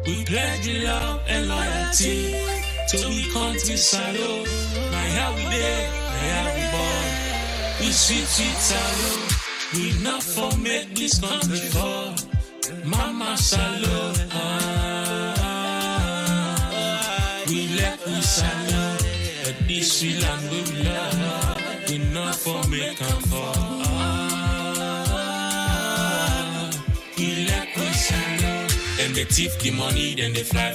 We pledge love and loyalty to the country salo. Now here we there, here we born. We sweet salo. We not for make this country fall. Mama salo. We let we salo. But this we land we love. We not for make them fall. We let we salo. Then they thief the money, then they fly.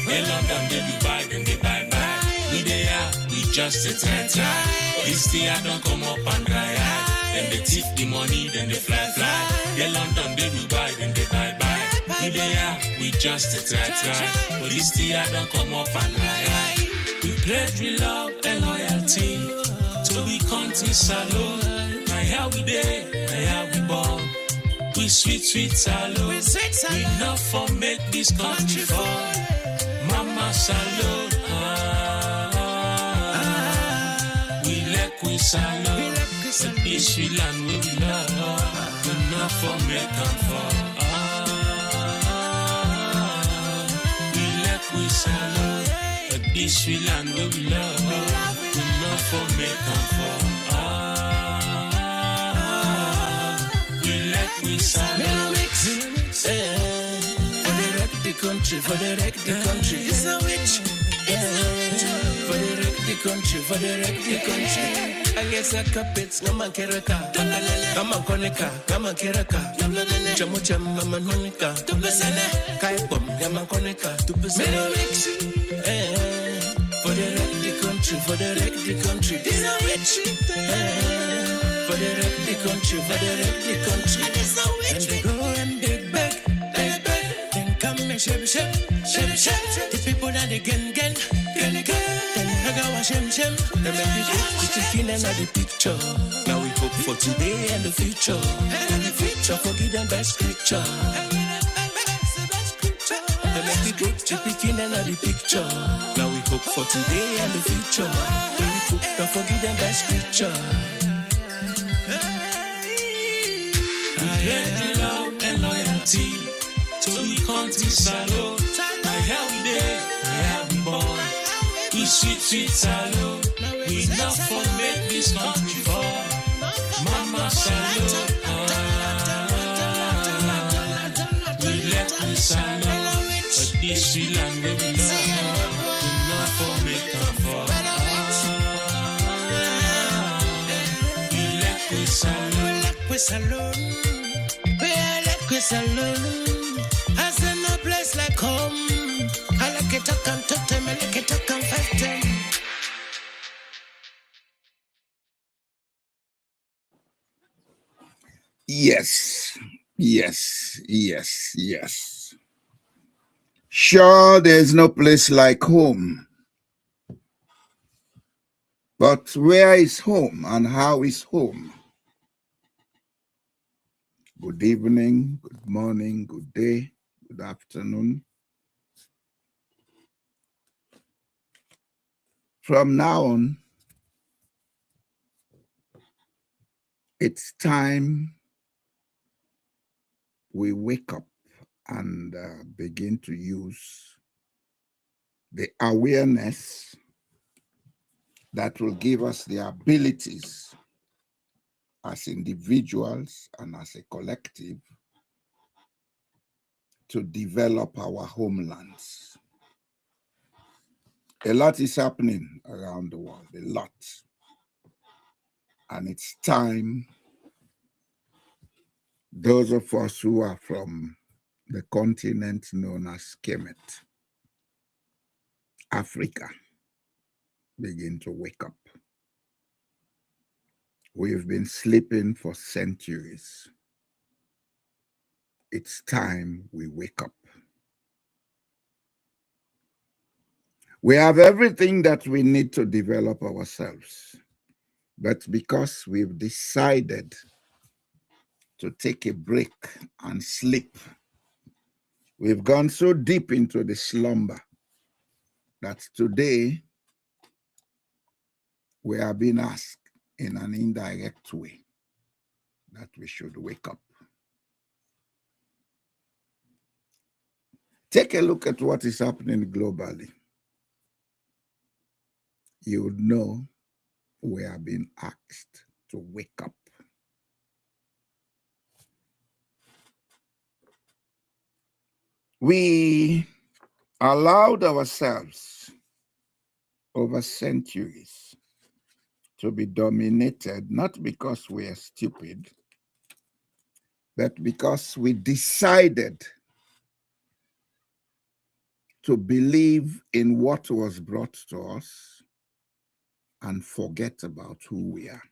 They London, they Dubai, then they buy. We they are, we just a try. This day I don't come up and dry. Then they thief the money, then they fly. They London, they Dubai, then they buy. We they are, we just a try. But this day I don't come up and dry. We pledge with love and loyalty to the country salon. Now here we there, now here we born. We sweet salo. We not for make this country fall. Mama salo. We let we salo. But this we land we love. We not for make them fall. We let we salo. But this we land we love. We not for make them fall. We mix, for the wreck the country. It's a witch. For the wreck the country. I guess I carpets, come on, Keraka. Come on, Koneka, come on, Keraka. Chamucham, Mama Monica. Kaipom, Yama Koneka. Mix. For the wreck the country. It's a witch. For the wreck the country. And they go and they beg. Then come and shame. The people that they gen. Then I go shame. They make me put the chicken in the picture. Now we hope for today and the future. Forgive them by scripture. They make me put the chicken in the picture. Now we hope for today and the future. Forgive them by scripture. We pledge love and loyalty to the country salo. Now here we there, here we born. We sweet salo. We not for make this country fall. Mama salo. We let we salo. But this we land we love. We not for make them fall. We let we salo. We alone. Has no place like home. I like it, I can talk to me, I like it, I can fight them. Yes. Sure, there's no place like home. But where is home and how is home? Good evening, good morning, good day, good afternoon. From now on, it's time we wake up and begin to use the awareness that will give us the abilities as individuals and as a collective to develop our homelands. A lot is happening around the world, a lot. And it's time those of us who are from the continent known as Kemet, Africa, begin to wake up. We've been sleeping for centuries. It's time we wake up. We have everything that we need to develop ourselves. But because we've decided to take a break and sleep, we've gone so deep into the slumber that today we are being asked in an indirect way that we should wake up. Take a look at what is happening globally. You would know we are being asked to wake up. We allowed ourselves over centuries to be dominated, not because we are stupid, but because we decided to believe in what was brought to us and forget about who we are.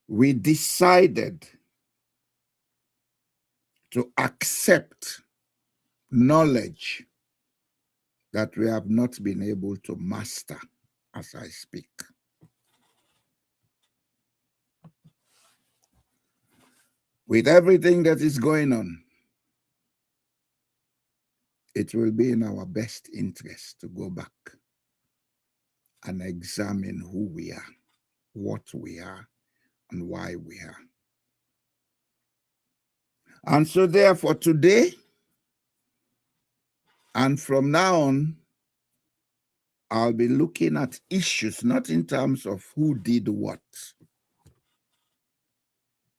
We decided to accept knowledge that we have not been able to master as I speak. With everything that is going on, it will be in our best interest to go back and examine who we are, what we are, and why we are. And so therefore today, and from now on, I'll be looking at issues, not in terms of who did what.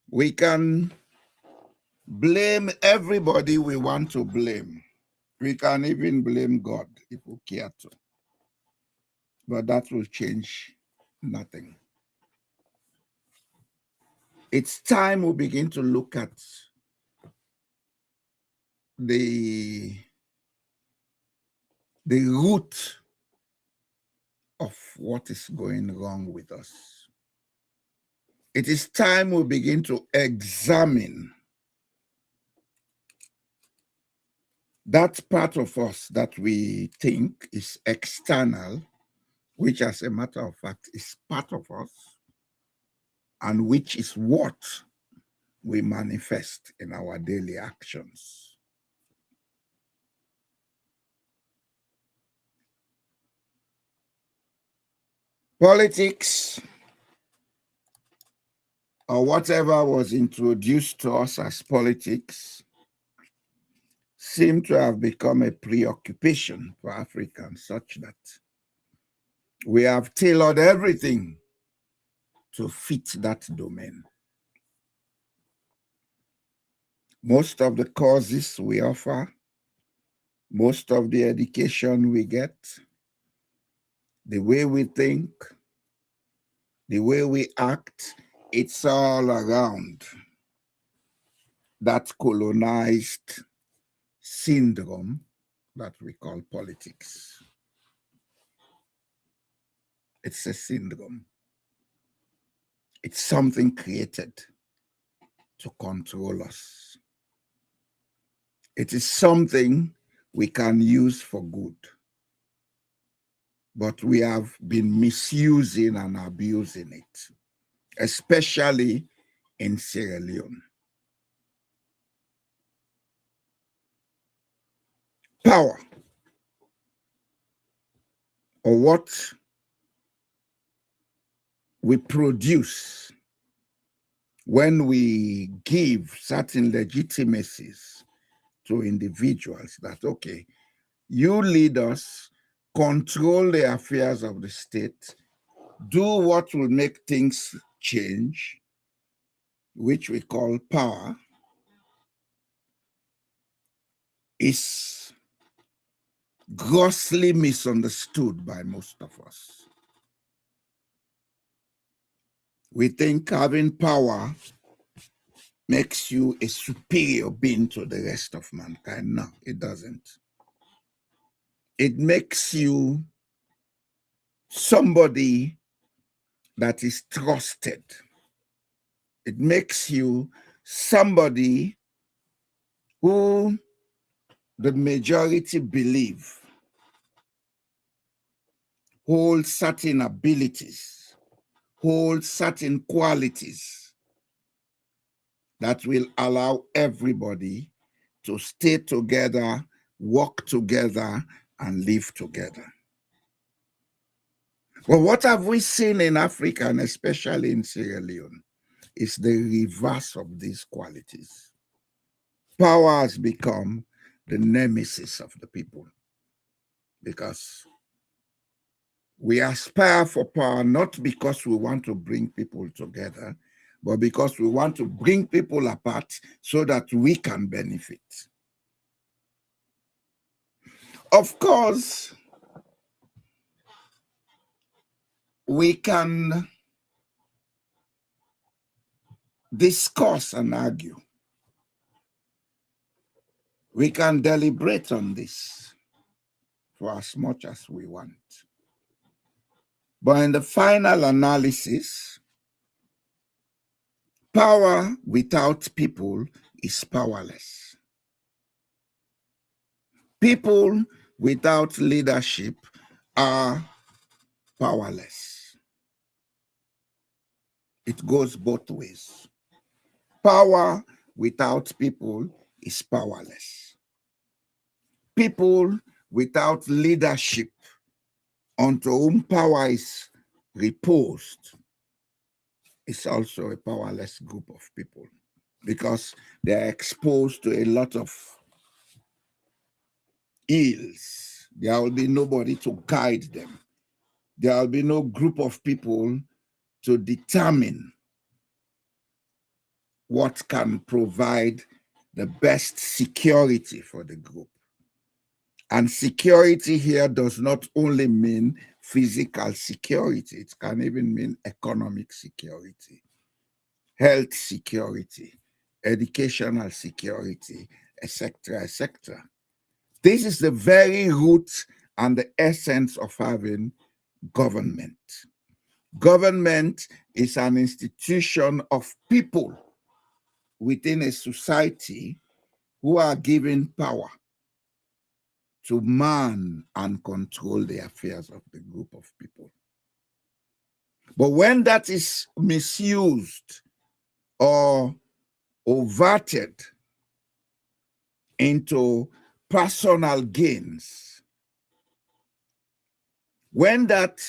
We can blame everybody we want to blame. We can even blame God if we care to. But that will change nothing. It's time we begin to look at the root of what is going wrong with us. It is time we begin to examine that part of us that we think is external, which as a matter of fact is part of us, and which is what we manifest in our daily actions. Politics, or whatever was introduced to us as politics, seem to have become a preoccupation for Africans, such that we have tailored everything to fit that domain. Most of the courses we offer, most of the education we get, the way we think, the way we act, it's all around that colonized syndrome that we call politics. It's a syndrome. It's something created to control us. It is something we can use for good, but we have been misusing and abusing it, especially in Sierra Leone. Power, or what we produce when we give certain legitimacies to individuals, that, okay, you lead us, control the affairs of the state, do what will make things change, which we call power, is grossly misunderstood by most of us. We think having power makes you a superior being to the rest of mankind. No, it doesn't. It makes you somebody that is trusted. It makes you somebody who the majority believe holds certain abilities, holds certain qualities that will allow everybody to stay together, work together, and live together. Well, what have we seen in Africa, and especially in Sierra Leone, is the reverse of these qualities. power has become the nemesis of the people, because we aspire for power not because we want to bring people together, but because we want to bring people apart so that we can benefit. Of course, we can discuss and argue. We can deliberate on this for as much as we want. But in the final analysis, power without people is powerless. People without leadership are powerless. It goes both ways. Power without people is powerless. People without leadership, unto whom power is reposed, is also a powerless group of people, because they are exposed to a lot of ills. There will be nobody to guide them. There will be no group of people to determine what can provide the best security for the group. And security here does not only mean physical security, it can even mean economic security, health security, educational security, etc., etc. This is the very root and the essence of having government. Government is an institution of people within a society who are given power to man and control the affairs of the group of people. But when that is misused or overted into personal gains, when that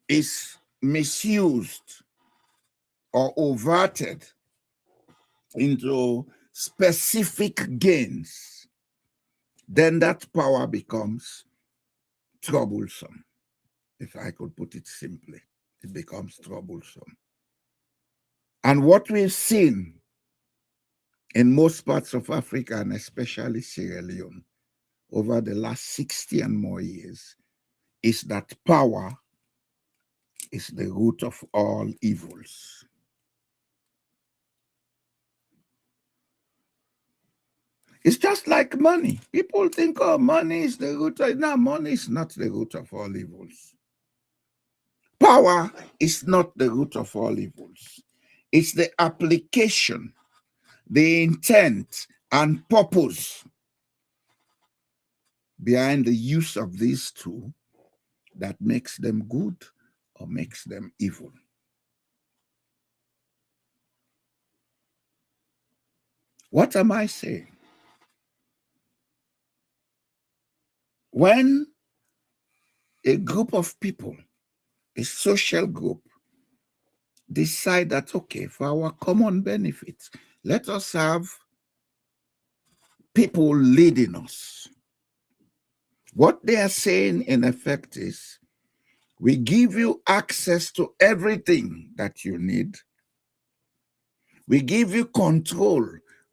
is misused or overted into specific gains, then that power becomes troublesome. If I could put it simply, it becomes troublesome. And what we've seen in most parts of Africa, and especially Sierra Leone, over the last 60 and more years, is that power is the root of all evils. It's just like money. People think, oh, money is the root of... No, money is not the root of all evils. Power is not the root of all evils. It's the application, the intent, and purpose behind the use of these two that makes them good or makes them evil. What am I saying? When a group of people, a social group, decide that, okay, for our common benefit, let us have people leading us. What they are saying, in effect, is we give you access to everything that you need. We give you control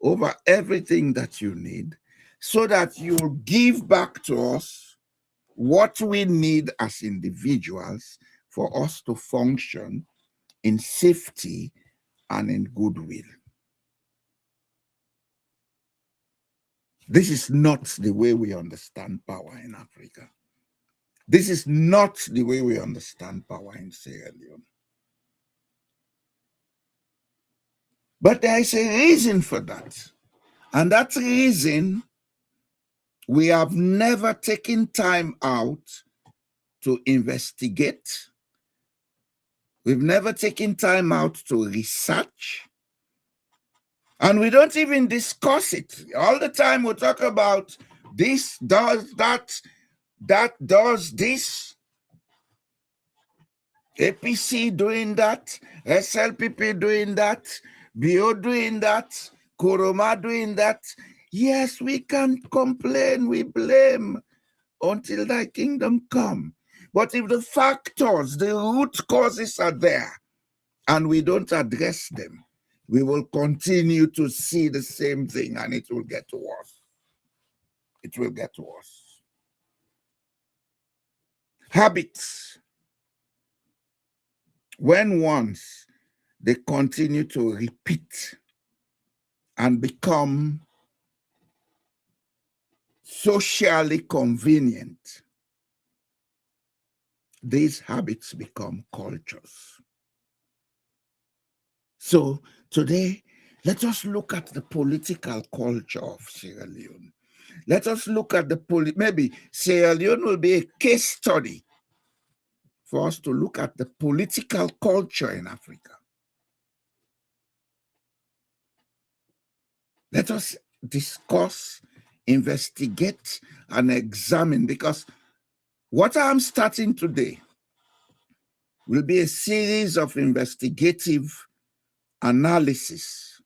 over everything that you need so that you'll give back to us what we need as individuals for us to function in safety and in goodwill. This is not the way we understand power in Africa. This is not the way we understand power in Sierra Leone. But there is a reason for that. And that reason, we have never taken time out to investigate. We've never taken time out to research. And we don't even discuss it. All the time we talk about this does that, that does this, APC doing that, SLPP doing that, BO doing that, Kuroma doing that. Yes, we can complain, we blame until thy kingdom come. But if the factors, the root causes are there, and we don't address them, we will continue to see the same thing, and it will get worse. It will get worse. Habits. When once they continue to repeat and become socially convenient, these habits become cultures. So today, let us look at the political culture of Sierra Leone. Let us look at maybe Sierra Leone will be a case study for us to look at the political culture in Africa. Let us discuss, investigate, and examine, because what I'm starting today will be a series of investigative analysis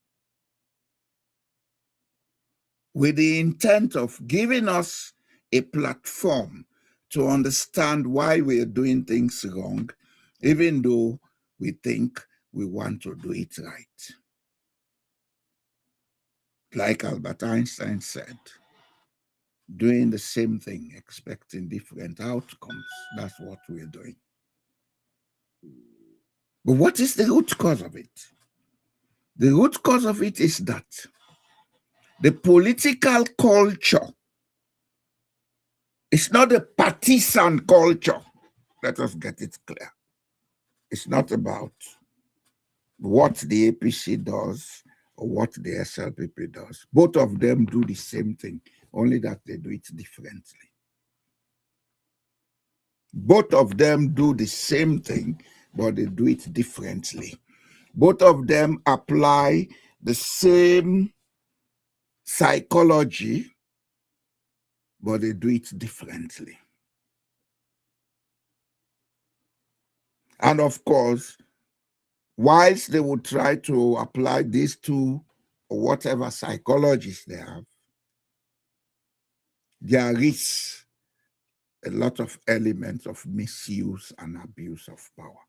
with the intent of giving us a platform to understand why we are doing things wrong, even though we think we want to do it right. Like Albert Einstein said, doing the same thing, expecting different outcomes. That's what we're doing. But what is the root cause of it? The root cause of it is that the political culture is not a partisan culture. Let us get it clear. It's not about what the APC does or what the SLPP does. Both of them do the same thing, only that they do it differently. Both of them do the same thing, but they do it differently. Both of them apply the same psychology, but they do it differently. And of course, whilst they would try to apply these two or whatever psychologies they have, there is a lot of elements of misuse and abuse of power.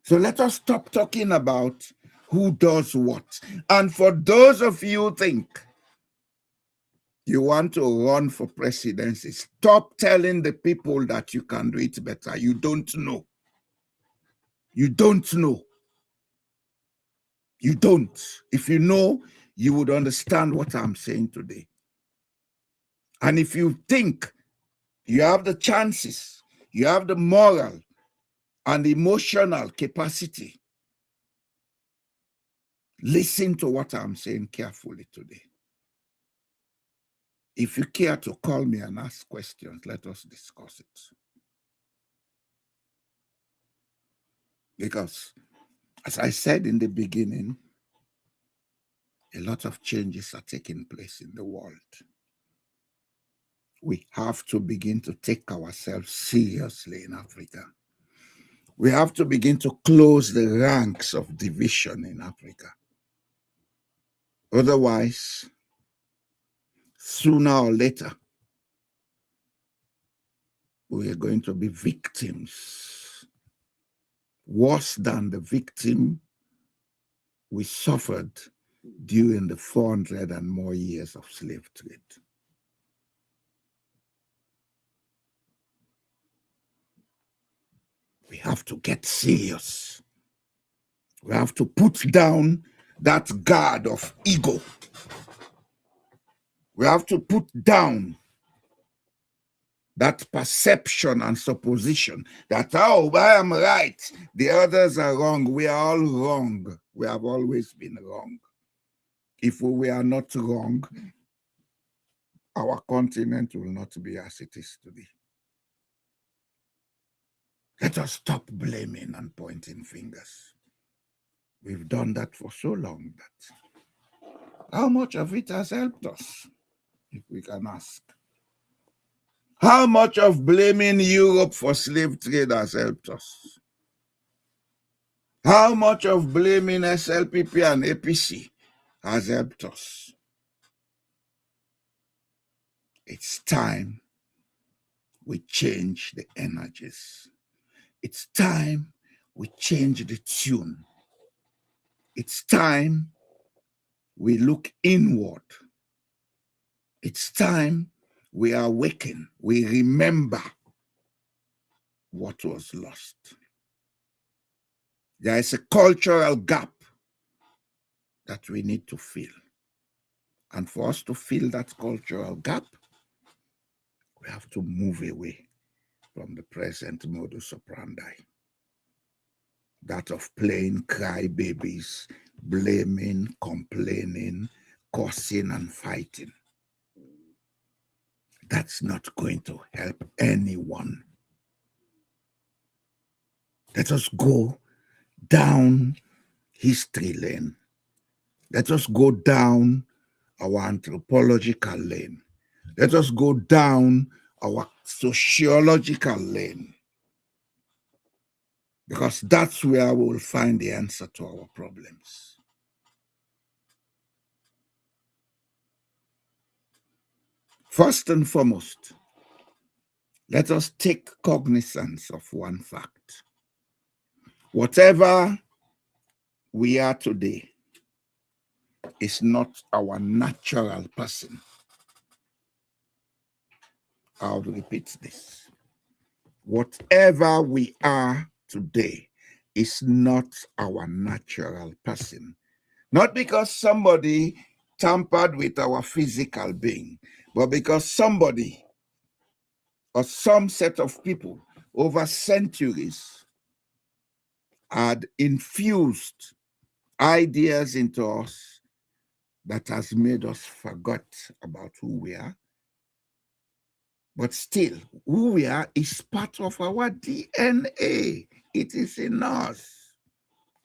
So let us stop talking about who does what. And for those of you who think you want to run for presidency, stop telling the people that you can do it better. You don't know. You don't know. You don't. If you know, you would understand what I'm saying today. And if you think you have the chances, you have the moral and emotional capacity, listen to what I'm saying carefully today. If you care to call me and ask questions, let us discuss it. Because, as I said in the beginning, a lot of changes are taking place in the world. We have to begin to take ourselves seriously in Africa. We have to begin to close the ranks of division in Africa. Otherwise, sooner or later, we are going to be victims, worse than the victim we suffered during the 400 and more years of slave trade. We have to get serious. We have to put down that guard of ego. We have to put down that perception and supposition that, oh, I am right, the others are wrong. We are all wrong. We have always been wrong. If we are not wrong, our continent will not be as it is today. Let us stop blaming and pointing fingers. We've done that for so long that how much of it has helped us, if we can ask? How much of blaming Europe for slave trade has helped us? How much of blaming SLPP and APC has helped us. It's time we change the energies. It's time we change the tune. It's time we look inward. It's time we awaken, we remember what was lost. There is a cultural gap that we need to fill. And for us to fill that cultural gap, we have to move away from the present modus operandi. That of playing crybabies, blaming, complaining, cursing, and fighting. That's not going to help anyone. Let us go down history lane. Let us go down our anthropological lane. Let us go down our sociological lane. Because that's where we will find the answer to our problems. First and foremost, let us take cognizance of one fact. Whatever we are today is not our natural person. I'll repeat this. Whatever we are today is not our natural person. Not because somebody tampered with our physical being, but because somebody or some set of people over centuries had infused ideas into us that has made us forget about who we are. But still, who we are is part of our DNA. It is in us.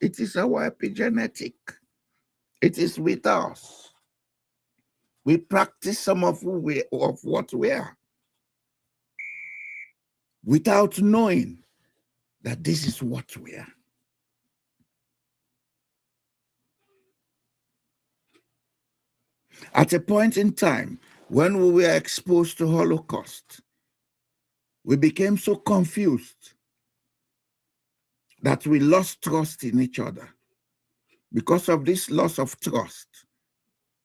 It is our epigenetic. It is with us. We practice some of what we are without knowing that this is what we are. At a point in time, when we were exposed to Holocaust, we became so confused that we lost trust in each other. Because of this loss of trust,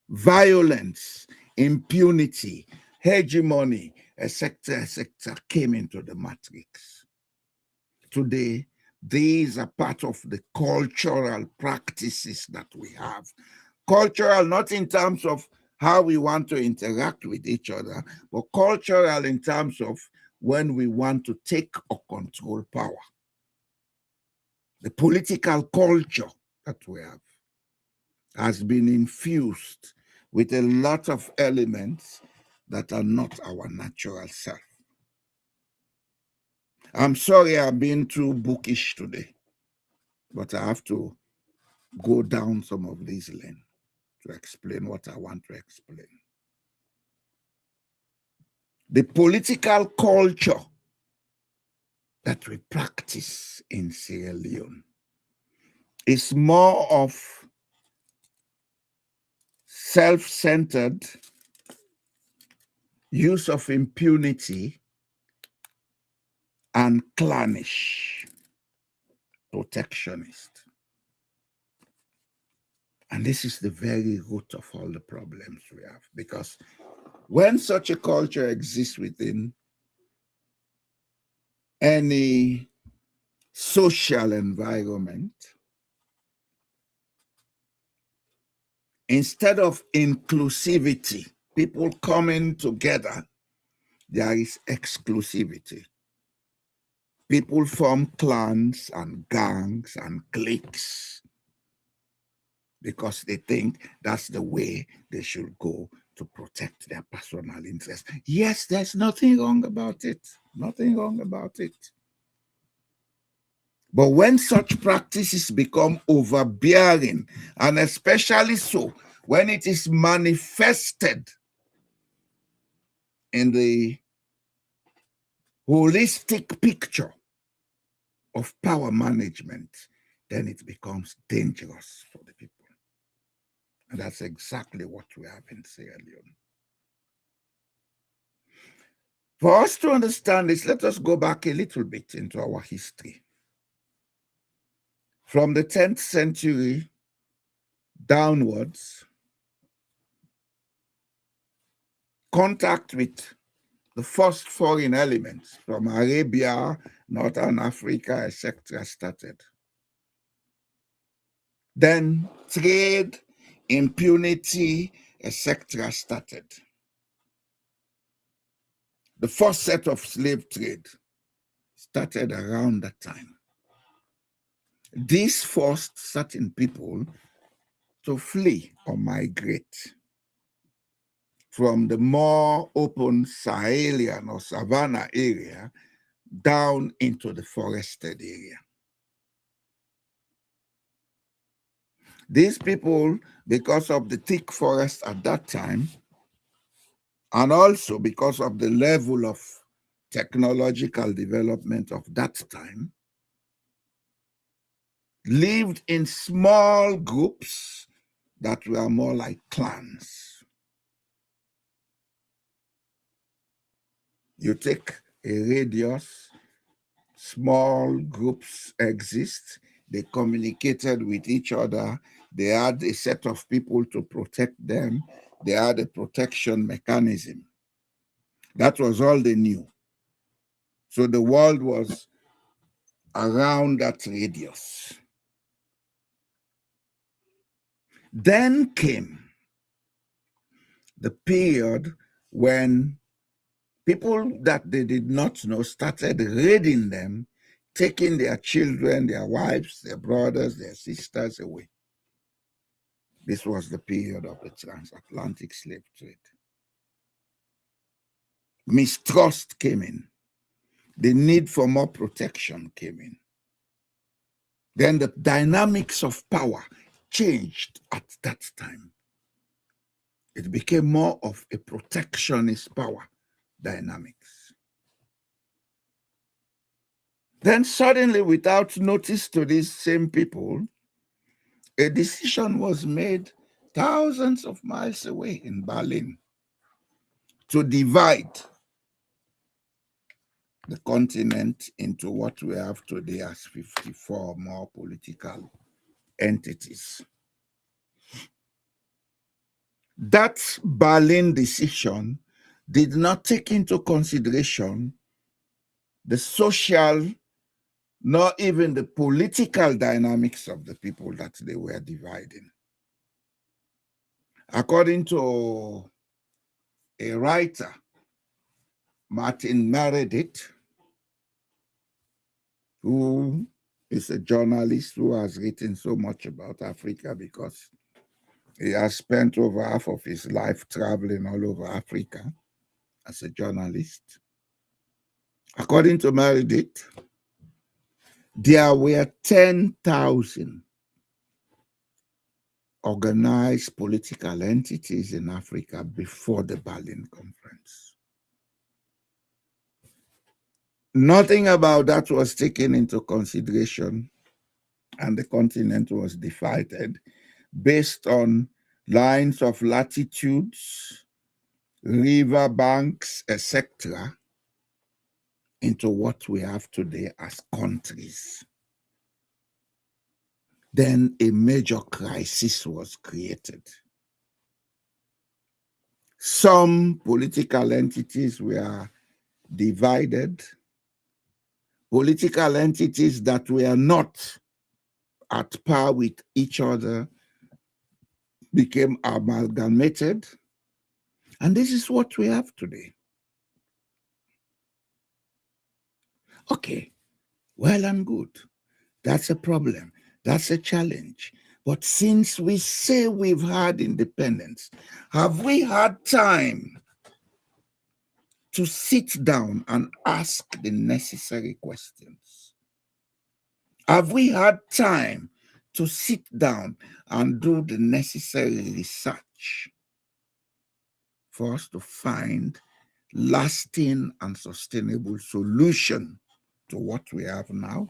violence, impunity, hegemony, etc., came into the matrix. Today, these are part of the cultural practices that we have. Cultural, not in terms of how we want to interact with each other, but cultural in terms of when we want to take or control power. The political culture that we have has been infused with a lot of elements that are not our natural self. I'm sorry I've been too bookish today, but I have to go down some of these lanes to explain what I want to explain. The political culture that we practice in Sierra Leone is more of self-centered use of impunity and clannish, protectionist. And this is the very root of all the problems we have, because when such a culture exists within any social environment, instead of inclusivity, people coming together, there is exclusivity. People form clans and gangs and cliques because they think that's the way they should go to protect their personal interests. Yes, there's nothing wrong about it. Nothing wrong about it. But when such practices become overbearing, and especially so when it is manifested in the holistic picture of power management, then it becomes dangerous for the people. And that's exactly what we have in Sierra Leone. For us to understand this, let us go back a little bit into our history. From the 10th century downwards, contact with the first foreign elements from Arabia, Northern Africa, etc. started. Then trade, impunity, etc. started. The first set of slave trade started around that time. This forced certain people to flee or migrate from the more open Sahelian or savanna area down into the forested area. These people, because of the thick forest at that time, and also because of the level of technological development of that time, lived in small groups that were more like clans. You take a radius, small groups exist, they communicated with each other, they had a set of people to protect them, they had a protection mechanism. That was all they knew. So the world was around that radius. Then came the period when people that they did not know started raiding them, taking their children, their wives, their brothers, their sisters away. This was the period of the transatlantic slave trade. Mistrust came in. The need for more protection came in. Then the dynamics of power changed at that time. It became more of a protectionist power dynamics. Then suddenly, without notice to these same people, a decision was made thousands of miles away in Berlin to divide the continent into what we have today as 54 more political entities. That Berlin decision did not take into consideration the social, nor even the political dynamics of the people that they were dividing. According to a writer, Martin Meredith, who is a journalist who has written so much about Africa because he has spent over half of his life traveling all over Africa as a journalist. According to Meredith, there were 10,000 organized political entities in Africa before the Berlin Conference. Nothing about that was taken into consideration, and the continent was divided based on lines of latitudes, river banks, etc., into what we have today as countries. Then a major crisis was created. Some political entities were divided. Political entities that were not at par with each other became amalgamated. And this is what we have today. Okay, well and good. That's a problem. That's a challenge. But since we say we've had independence, have we had time to sit down and ask the necessary questions? Have we had time to sit down and do the necessary research for us to find lasting and sustainable solution to what we have now?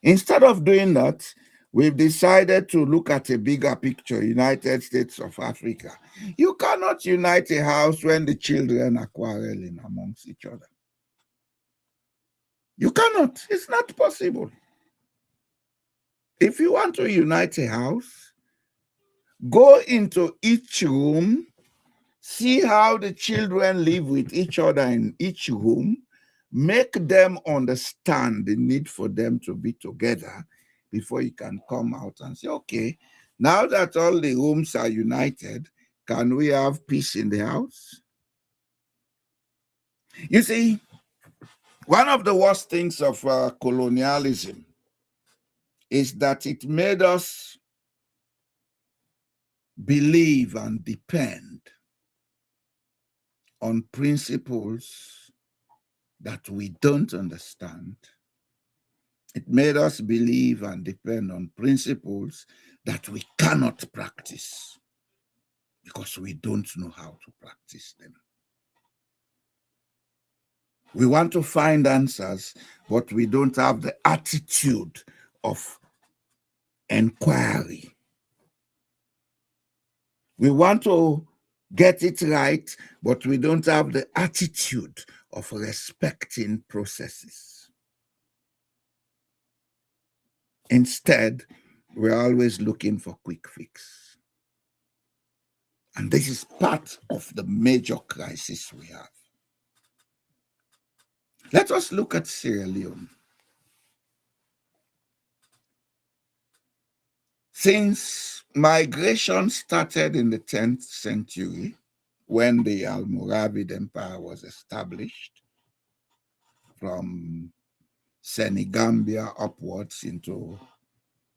Instead of doing that, We've decided to look at a bigger picture, United States of Africa. You cannot unite a house when the children are quarreling amongst each other. You cannot. It's not possible. If you want to unite a house, go into each room, see how the children live with each other in each room, make them understand the need for them to be together before you can come out and say, okay, now that all the rooms are united, can we have peace in the house? You see, one of the worst things of colonialism is that it made us believe and depend on principles that we don't understand. It made us believe and depend on principles that we cannot practice because we don't know how to practice them. We want to find answers, but we don't have the attitude of inquiry. We want to get it right, but we don't have the attitude of respecting processes. Instead, we're always looking for quick fix. And this is part of the major crisis we have. Let us look at Sierra Leone. Since migration started in the 10th century, when the Almoravid Empire was established, from Senegambia upwards into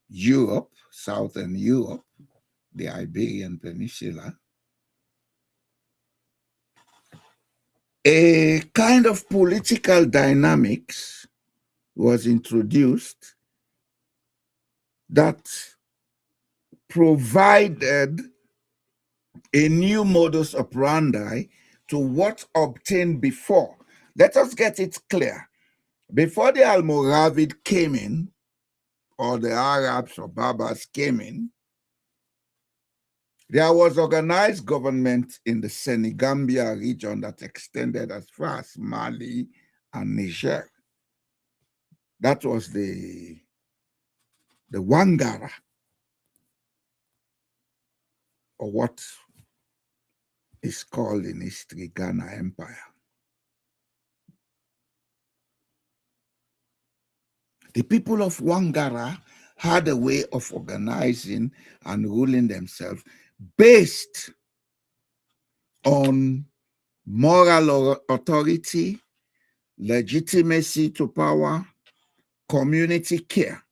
Europe, southern Europe, the Iberian Peninsula, a kind of political dynamics was introduced that provided a new modus operandi to what obtained before. Let us get it clear. Before the Almoravid came in, or the Arabs or Berbers came in, there was organized government in the Senegambia region that extended as far as Mali and Niger. That was the Wangara, or what is called in history Ghana Empire. The people of Wangara had a way of organizing and ruling themselves based on moral authority, legitimacy to power, community care.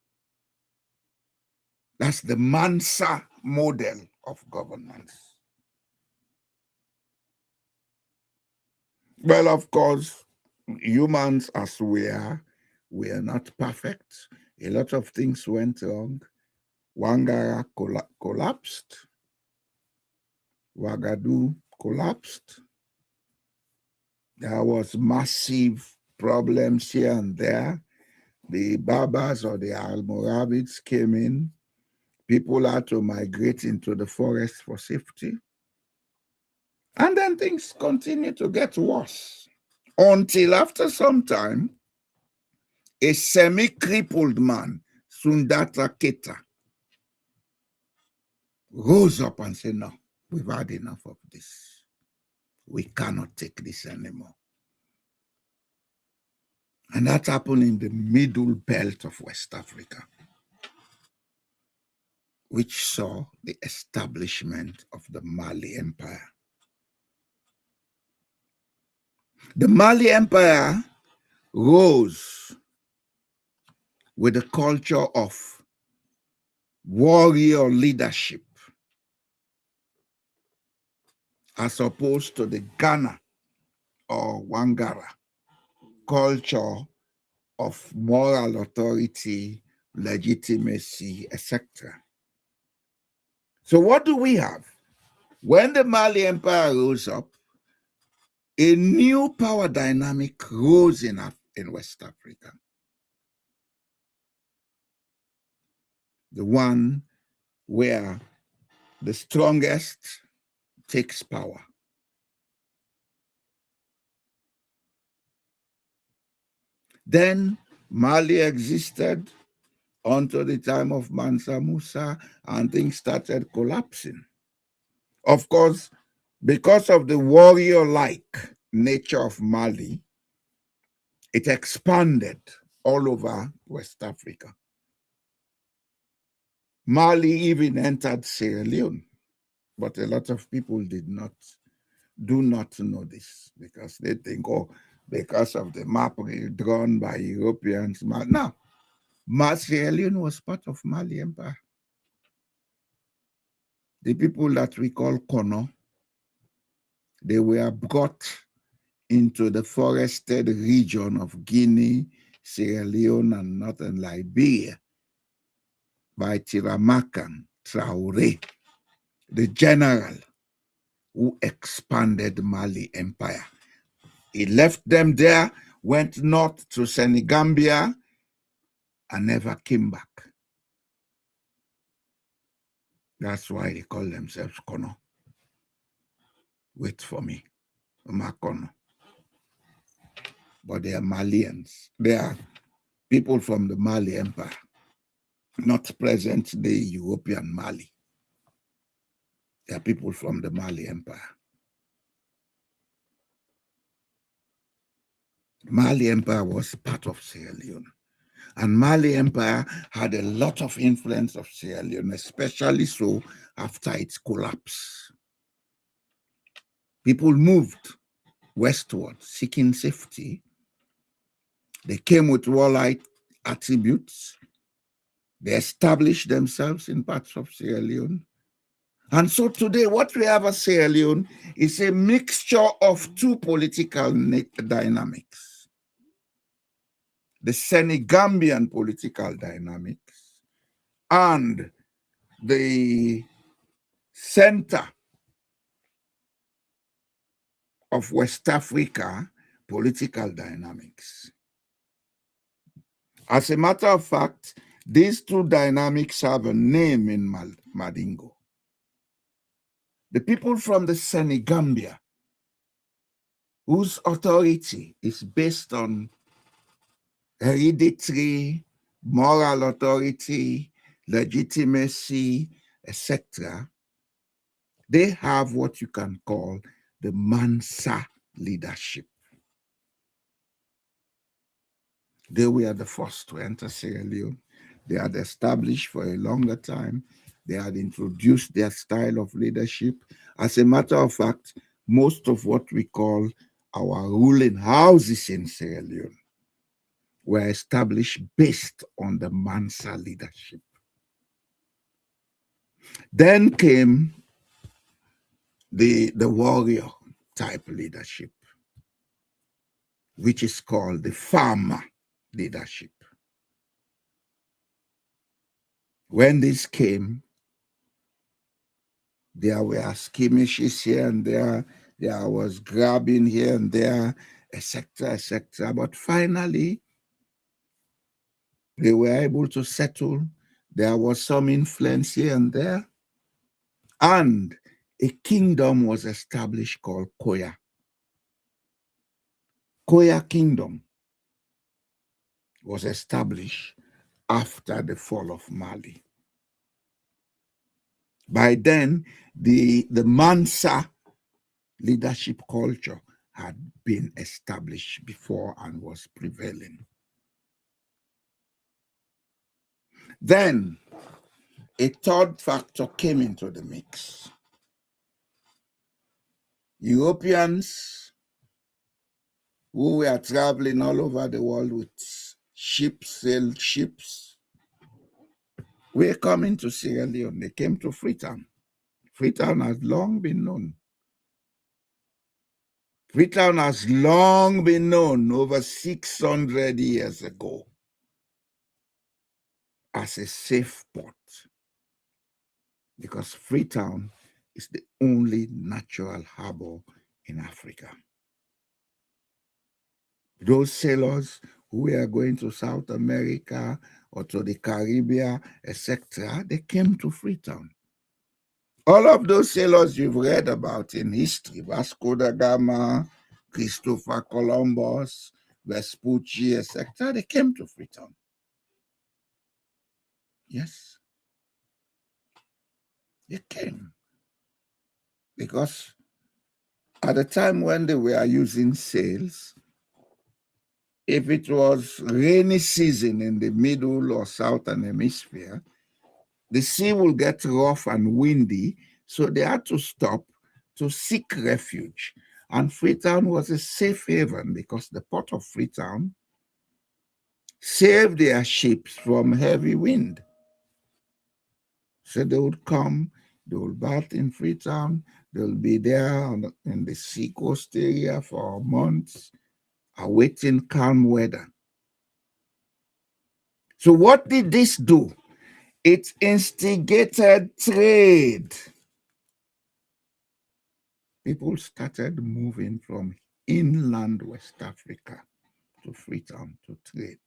That's the Mansa model of governance. Well, of course, humans as we are not perfect. A lot of things went wrong. Wangara collapsed. Ouagadougou collapsed. There was massive problems here and there. The Berbers or the Almoravids came in. People had to migrate into the forest for safety. And then things continued to get worse until after some time, a semi-crippled man, Sundata Keita, rose up and said, no, we've had enough of this. We cannot take this anymore. And that happened in the middle belt of West Africa, which saw the establishment of the Mali Empire. The Mali Empire rose with a culture of warrior leadership, as opposed to the Ghana or Wangara culture of moral authority, legitimacy, etc. So what do we have? When the Mali Empire rose up, a new power dynamic rose in West Africa. the one where the strongest takes power. Then Mali existed until the time of Mansa Musa, and things started collapsing. Of course, because of the warrior-like nature of Mali, it expanded all over West Africa. Mali even entered Sierra Leone, but a lot of people do not know this because they think, oh, because of the map drawn by Europeans. No, Sierra Leone was part of Mali Empire. The people that we call Kono, they were brought into the forested region of Guinea, Sierra Leone, and northern Liberia by Tiramakan Traore, the general who expanded Mali Empire. He left them there, went north to Senegambia, and never came back. That's why they call themselves Kono. Wait for me, Makono. But they are Malians. They are people from the Mali Empire, not present-day European Mali. They are people from the Mali Empire. Mali Empire was part of Sierra Leone. And Mali Empire had a lot of influence of Sierra Leone, especially so after its collapse. People moved westward, seeking safety. They came with warlike attributes. They established themselves in parts of Sierra Leone. And so today, what we have at Sierra Leone is a mixture of two political dynamics. The Senegambian political dynamics and the center of West Africa political dynamics. As a matter of fact, these two dynamics have a name in Madingo. The people from the Senegambia, whose authority is based on hereditary, moral authority, legitimacy, etc., they have what you can call the Mansa leadership. They were the first to enter Sierra Leone. They had established for a longer time. They had introduced their style of leadership. As a matter of fact, most of what we call our ruling houses in Sierra Leone were established based on the Mansa leadership. Then came the warrior type leadership, which is called the Faama leadership. When this came, there were skirmishes here and there was grabbing here and there, etc., etc. But finally, they were able to settle. There was some influence here and there. And a kingdom was established called Koya. Koya Kingdom was established after the fall of Mali. By then, the Mansa leadership culture had been established before and was prevailing. Then, a third factor came into the mix. Europeans who were traveling all over the world with sailed ships, were coming to Sierra Leone. They came to Freetown. Freetown has long been known. Freetown has long been known, over 600 years ago, as a safe port, because Freetown is the only natural harbor in Africa. Those sailors who were going to South America or to the Caribbean, etc., they came to Freetown. All of those sailors you've read about in history, Vasco da Gama, Christopher Columbus, Vespucci, etc., they came to Freetown. Yes. They came. Because at the time when they were using sails, if it was rainy season in the middle or southern hemisphere, the sea will get rough and windy, so they had to stop to seek refuge. And Freetown was a safe haven because the port of Freetown saved their ships from heavy wind. So they would come, they will bath in Freetown, they'll be there in the seacoast area for months, awaiting calm weather. So what did this do? It instigated trade. People started moving from inland West Africa to Freetown to trade.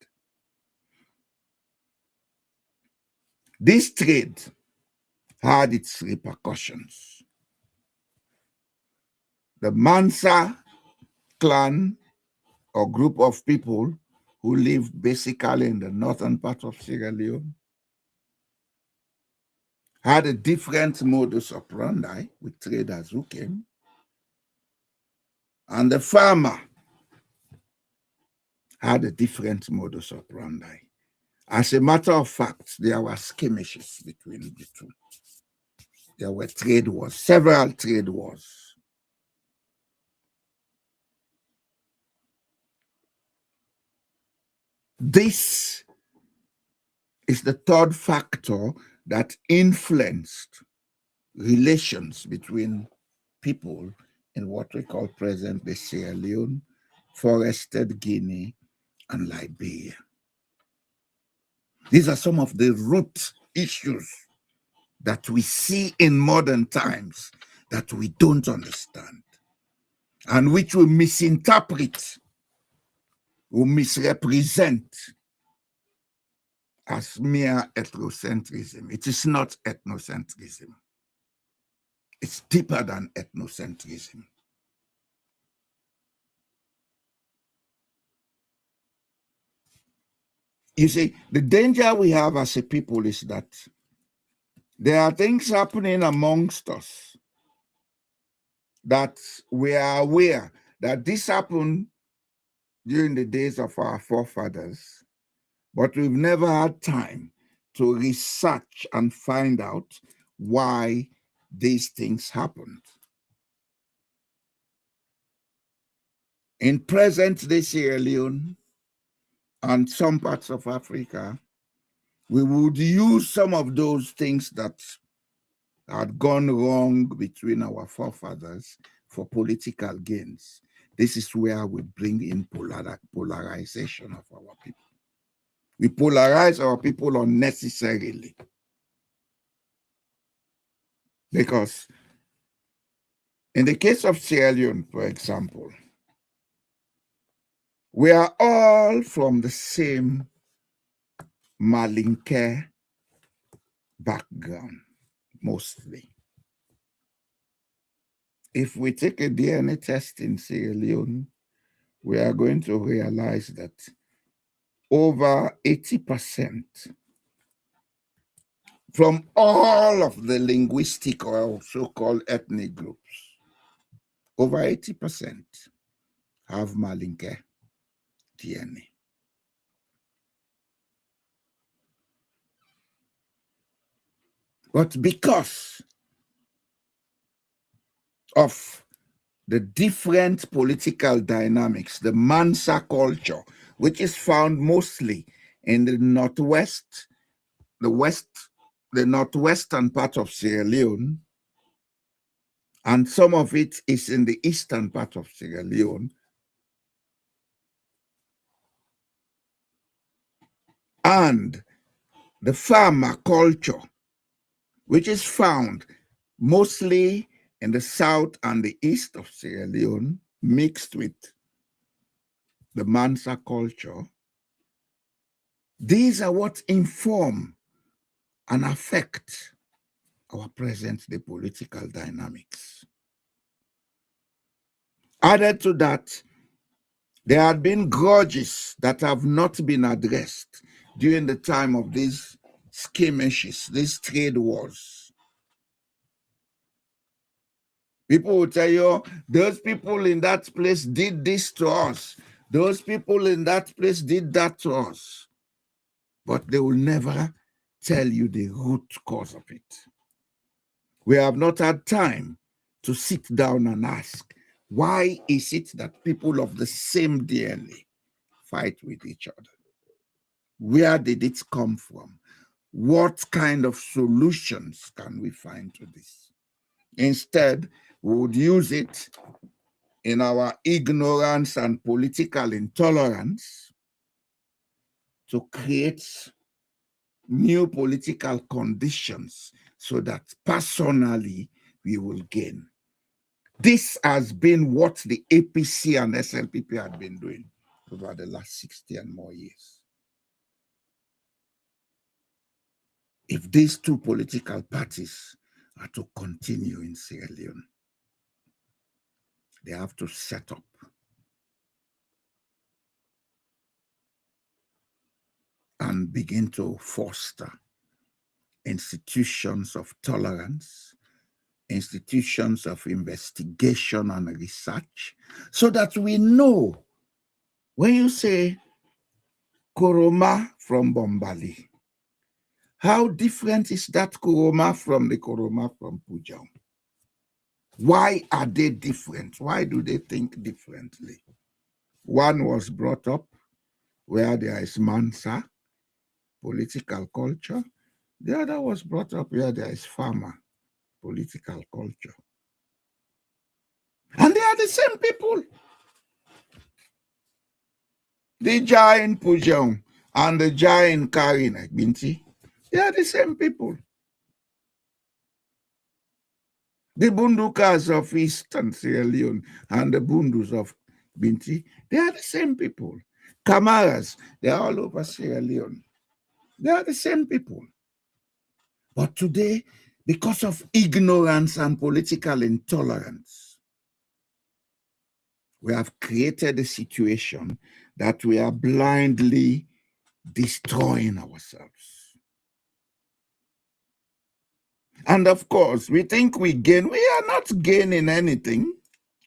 This trade had its repercussions. The Mansa clan or group of people who lived basically in the northern part of Sierra Leone had a different modus operandi with traders who came. And the Faama had a different modus operandi. As a matter of fact, there were skirmishes between the two. There were trade wars, several trade wars. This is the third factor that influenced relations between people in what we call present-day Sierra Leone, forested Guinea, and Liberia. These are some of the root issues that we see in modern times that we don't understand and which we misinterpret, we misrepresent as mere ethnocentrism. It is not ethnocentrism. It's deeper than ethnocentrism. You see, the danger we have as a people is that there are things happening amongst us that we are aware that this happened during the days of our forefathers, but we've never had time to research and find out why these things happened. In present-day Sierra Leone and some parts of Africa, we would use some of those things that had gone wrong between our forefathers for political gains. This is where we bring in polarization of our people. We polarize our people unnecessarily. Because in the case of Sierra Leone, for example, we are all from the same Malinke background, mostly. If we take a DNA test in Sierra Leone, we are going to realize that over 80% from all of the linguistic or so-called ethnic groups, over 80% have Malinke DNA. But because of the different political dynamics, the Mansa culture, which is found mostly in the northwest, the northwestern part of Sierra Leone, and some of it is in the eastern part of Sierra Leone, and the Faama culture, which is found mostly in the south and the east of Sierra Leone, mixed with the Mansa culture, These are what inform and affect our present-day political dynamics. Added to that, there had been grudges that have not been addressed during the time of these skirmishes, these trade wars. People will tell you, those people in that place did this to us. Those people in that place did that to us. But they will never tell you the root cause of it. We have not had time to sit down and ask, why is it that people of the same DNA fight with each other? Where did it come from? What kind of solutions can we find to this? Instead, we would use it in our ignorance and political intolerance to create new political conditions so that personally we will gain. This has been what the APC and SLPP had been doing over the last 60 and more years. If these two political parties are to continue in Sierra Leone, they have to set up and begin to foster institutions of tolerance, institutions of investigation and research, so that we know when you say Koroma from Bombali, how different is that Koroma from the Koroma from Pujao? Why are they different? Why do they think differently? One was brought up where there is Mansa, political culture. The other was brought up where there is Faama, political culture. And they are the same people. The Jai in Pujao and the Jai in Karina, Binti, they are the same people. The Bundukas of Eastern Sierra Leone and the Bundus of Binti, they are the same people. Kamaras, they are all over Sierra Leone. They are the same people. But today, because of ignorance and political intolerance, we have created a situation that we are blindly destroying ourselves. And of course, we think we gain. We are not gaining anything,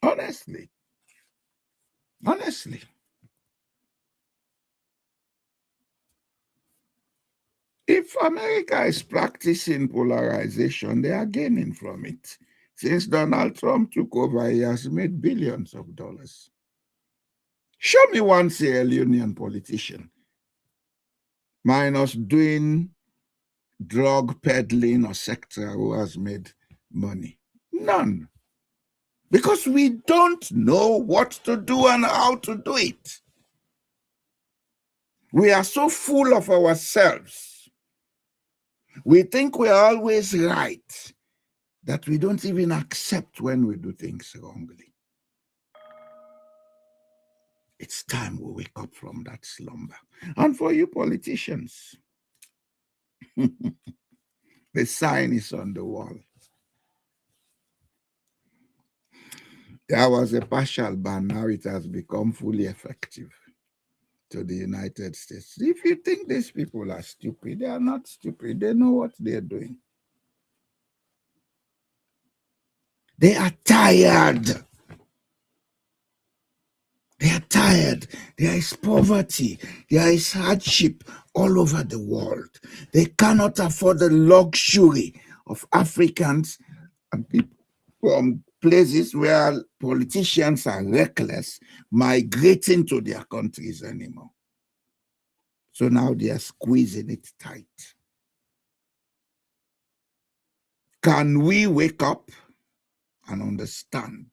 honestly. Honestly. If America is practicing polarization, they are gaining from it. Since Donald Trump took over, he has made billions of dollars. Show me one Sierra Leonean politician, minus doing drug peddling or sector, who has made money. None. Because we don't know what to do and how to do it. We are so full of ourselves. We think we are always right that we don't even accept when we do things wrongly. It's time we wake up from that slumber. And for you politicians, the sign is on the wall. There was a partial ban, now it has become fully effective to the United States. If you think these people are stupid, they are not stupid. They know what they're doing. They are tired. They are tired. There is poverty. There is hardship all over the world. They cannot afford the luxury of Africans and people from places where politicians are reckless migrating to their countries anymore. So now they are squeezing it tight. Can we wake up and understand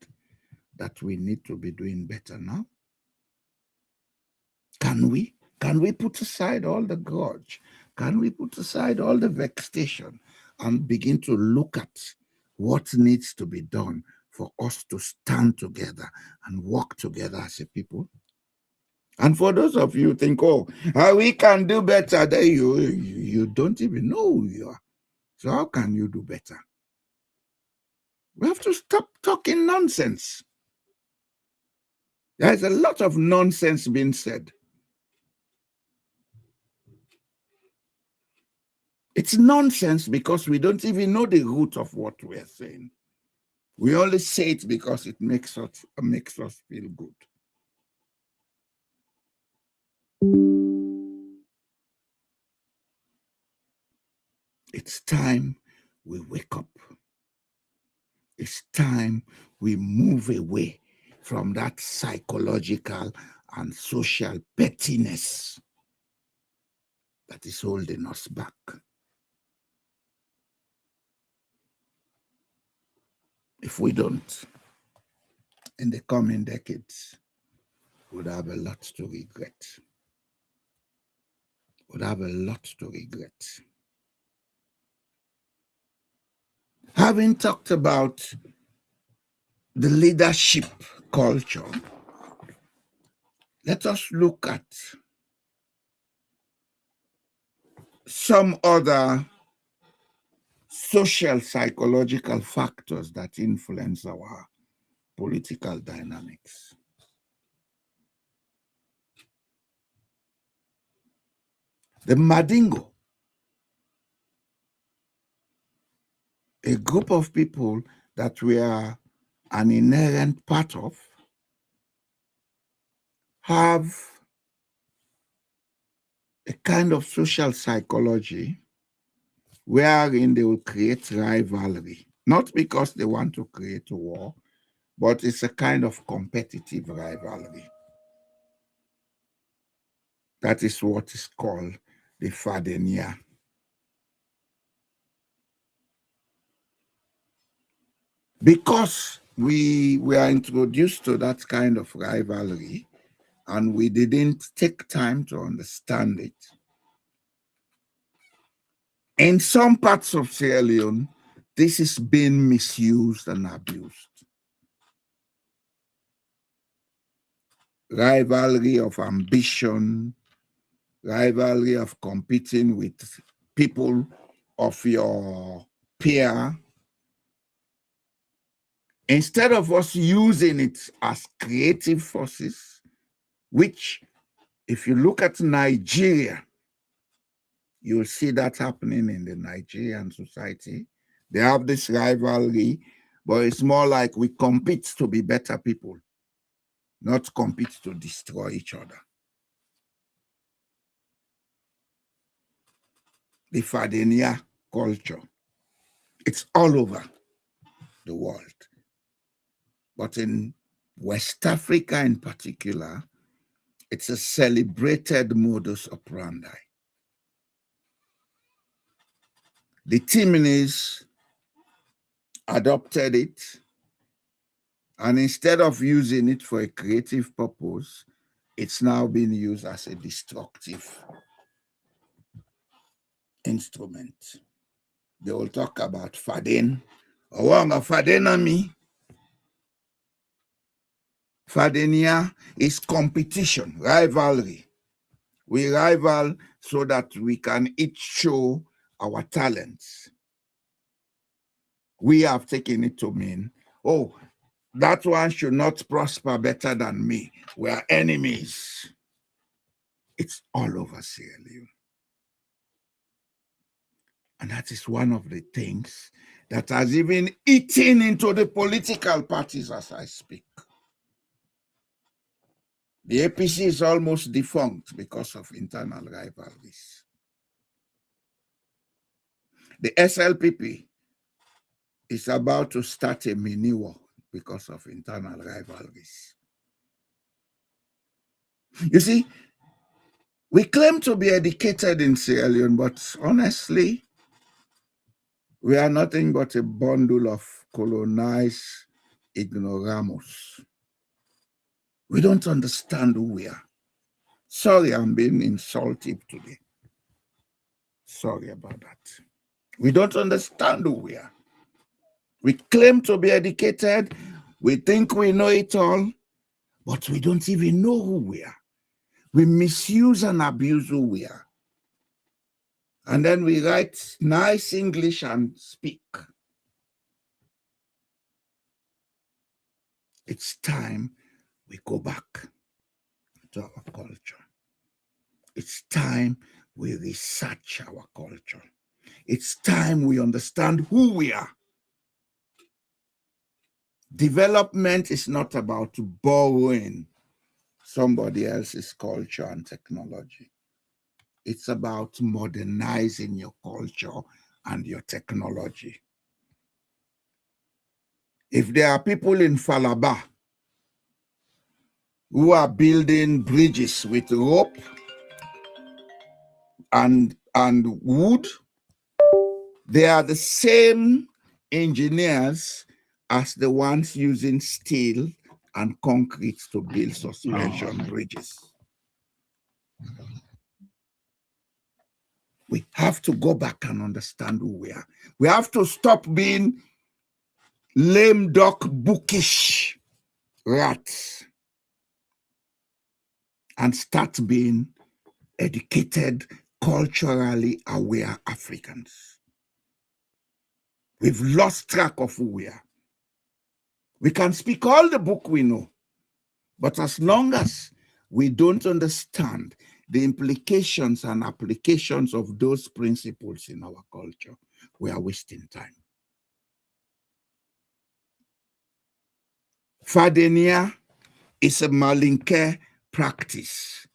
that we need to be doing better now? Can we? Can we put aside all the grudge? Can we put aside all the vexation and begin to look at what needs to be done for us to stand together and work together as a people? And for those of you who think, oh, we can do better, then you don't even know who you are. So how can you do better? We have to stop talking nonsense. There's a lot of nonsense being said. It's nonsense because we don't even know the root of what we're saying. We only say it because it makes us feel good. It's time we wake up. It's time we move away from that psychological and social pettiness that is holding us back. If we don't, in the coming decades, we'll have a lot to regret. We'll have a lot to regret. Having talked about the leadership culture, let us look at some other social psychological factors that influence our political dynamics. The Madingo, a group of people that we are an inherent part of, have a kind of social psychology wherein they will create rivalry, not because they want to create a war, but it's a kind of competitive rivalry. That is what is called the Fadenia. Because we were introduced to that kind of rivalry and we didn't take time to understand it, in some parts of Sierra Leone, this is being misused and abused. Rivalry of ambition, rivalry of competing with people of your peer. Instead of us using it as creative forces, which if you look at Nigeria, you'll see that happening in the Nigerian society. They have this rivalry, but it's more like we compete to be better people, not compete to destroy each other. The Fadenia culture, it's all over the world. But in West Africa in particular, it's a celebrated modus operandi. The Timinis adopted it, and instead of using it for a creative purpose, it's now being used as a destructive instrument. They will talk about Faden. Owanga Fadenami. Fadenia is competition, rivalry. We rival so that we can each show our talents. We have taken it to mean, oh, that one should not prosper better than me. We are enemies. It's all over Sierra Leone. And that is one of the things that has even eaten into the political parties as I speak. The APC is almost defunct because of internal rivalries. The SLPP is about to start a mini war because of internal rivalries. You see, we claim to be educated in Sierra Leone, but honestly, we are nothing but a bundle of colonized ignoramus. We don't understand who we are. Sorry, I'm being insultive today. Sorry about that. We don't understand who we are. We claim to be educated. We think we know it all, but we don't even know who we are. We misuse and abuse who we are. And then we write nice English and speak. It's time we go back to our culture. It's time we research our culture. It's time we understand who we are. Development is not about borrowing somebody else's culture and technology. It's about modernizing your culture and your technology. If there are people in Falaba who are building bridges with rope and wood, they are the same engineers as the ones using steel and concrete to build suspension bridges. We have to go back and understand who we are. We have to stop being lame duck bookish rats and start being educated, culturally aware Africans. We've lost track of who we are. We can speak all the book we know, but as long as we don't understand the implications and applications of those principles in our culture, we are wasting time. Fadenia is a Malinke practice.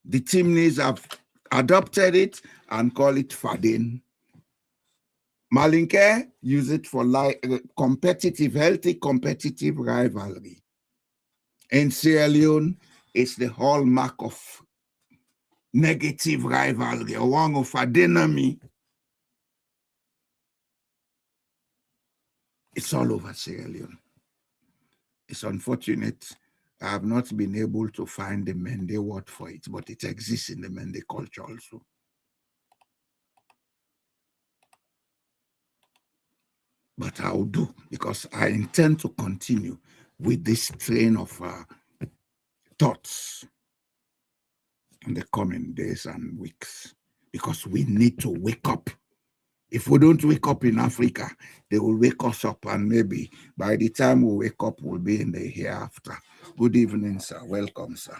The Timnis have adopted it and call it Faden. Malinke use it for competitive, healthy competitive rivalry. In Sierra Leone, it's the hallmark of negative rivalry, or one of adenami. It's all over Sierra Leone. It's unfortunate I have not been able to find the Mende word for it, but it exists in the Mende culture also. But I'll do, because I intend to continue with this train of thoughts in the coming days and weeks, because we need to wake up. If we don't wake up in Africa, they will wake us up, and maybe by the time we wake up, we'll be in the hereafter. Good evening, sir. Welcome, sir.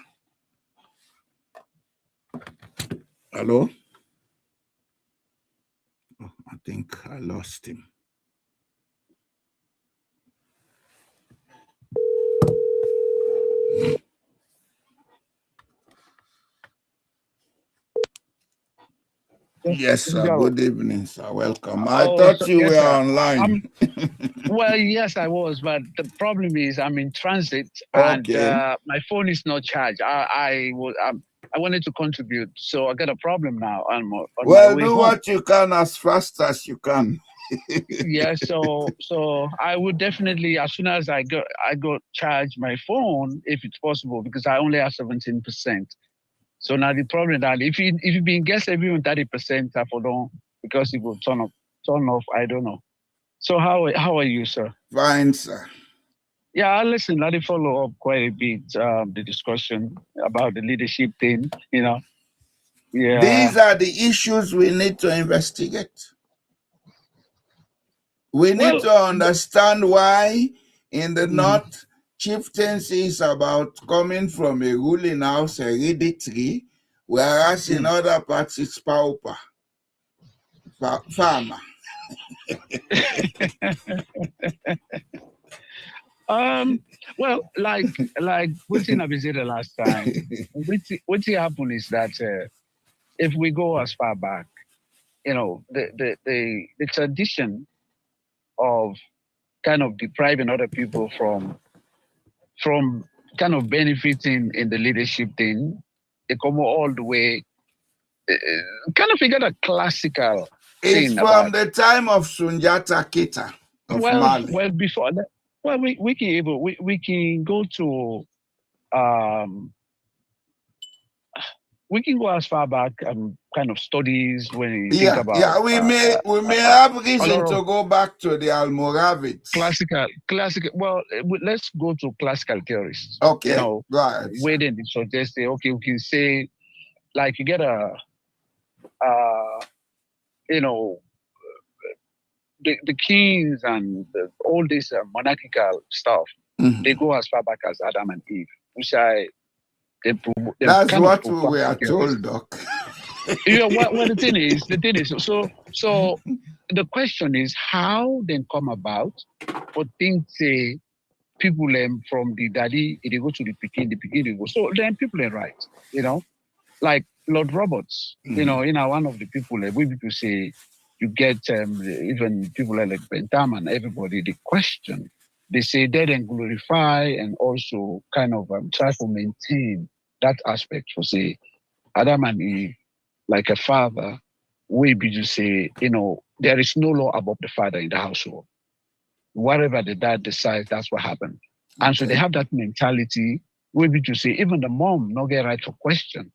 Hello? Oh, I think I lost him. Yes, sir. Good evening, sir. Welcome. I thought you were online. Well, yes, I was, but the problem is I'm in transit and my phone is not charged. I wanted to contribute, so I got a problem now. Well, do what you can as fast as you can. Yeah, so I would definitely, as soon as I go charge my phone, if it's possible, because I only have 17%. So now the problem that if you been guess everyone 30%, I don't, because it will turn off. I don't know. So how are you, sir? Fine, sir. Yeah, listen, I did follow up quite a bit the discussion about the leadership thing, you know. Yeah. These are the issues we need to investigate. We need to understand why in the North, chieftaincy is about coming from a ruling house hereditary, whereas in other parts it's pauper, Faama. Well, like what I visited the last time, what happened is that if we go as far back, you know, the tradition of kind of depriving other people from kind of benefiting in the leadership thing, it come all the way, kind of figure a classical it's thing from about the time of Sunjata Keita of Mali. Well, before that, well, we can go to we can go as far back kind of studies when you think about we may have reason to of go back to the Almoravids. classical. Well, let's go to classical theorists. Okay, You know, go ahead. where they suggest, okay, we can say, like, you get you know, the kings and all this monarchical stuff. Mhm. They go as far back as Adam and Eve, which that's what we are told, Doc. Yeah, well, the thing is, so the question is how they come about for things say people from the daddy, they go to the Peking, they go. So then people are right, you know, like Lord Roberts, you know, one of the people we people say you get even people like Bentham and everybody, they question. They say dead and glorify and also kind of try to maintain that aspect for say Adam and Eve, like a father, we be to say, you know, there is no law above the father in the household. Whatever the dad decides, that's what happened. And so they have that mentality, we be to say, even the mom no get right for question.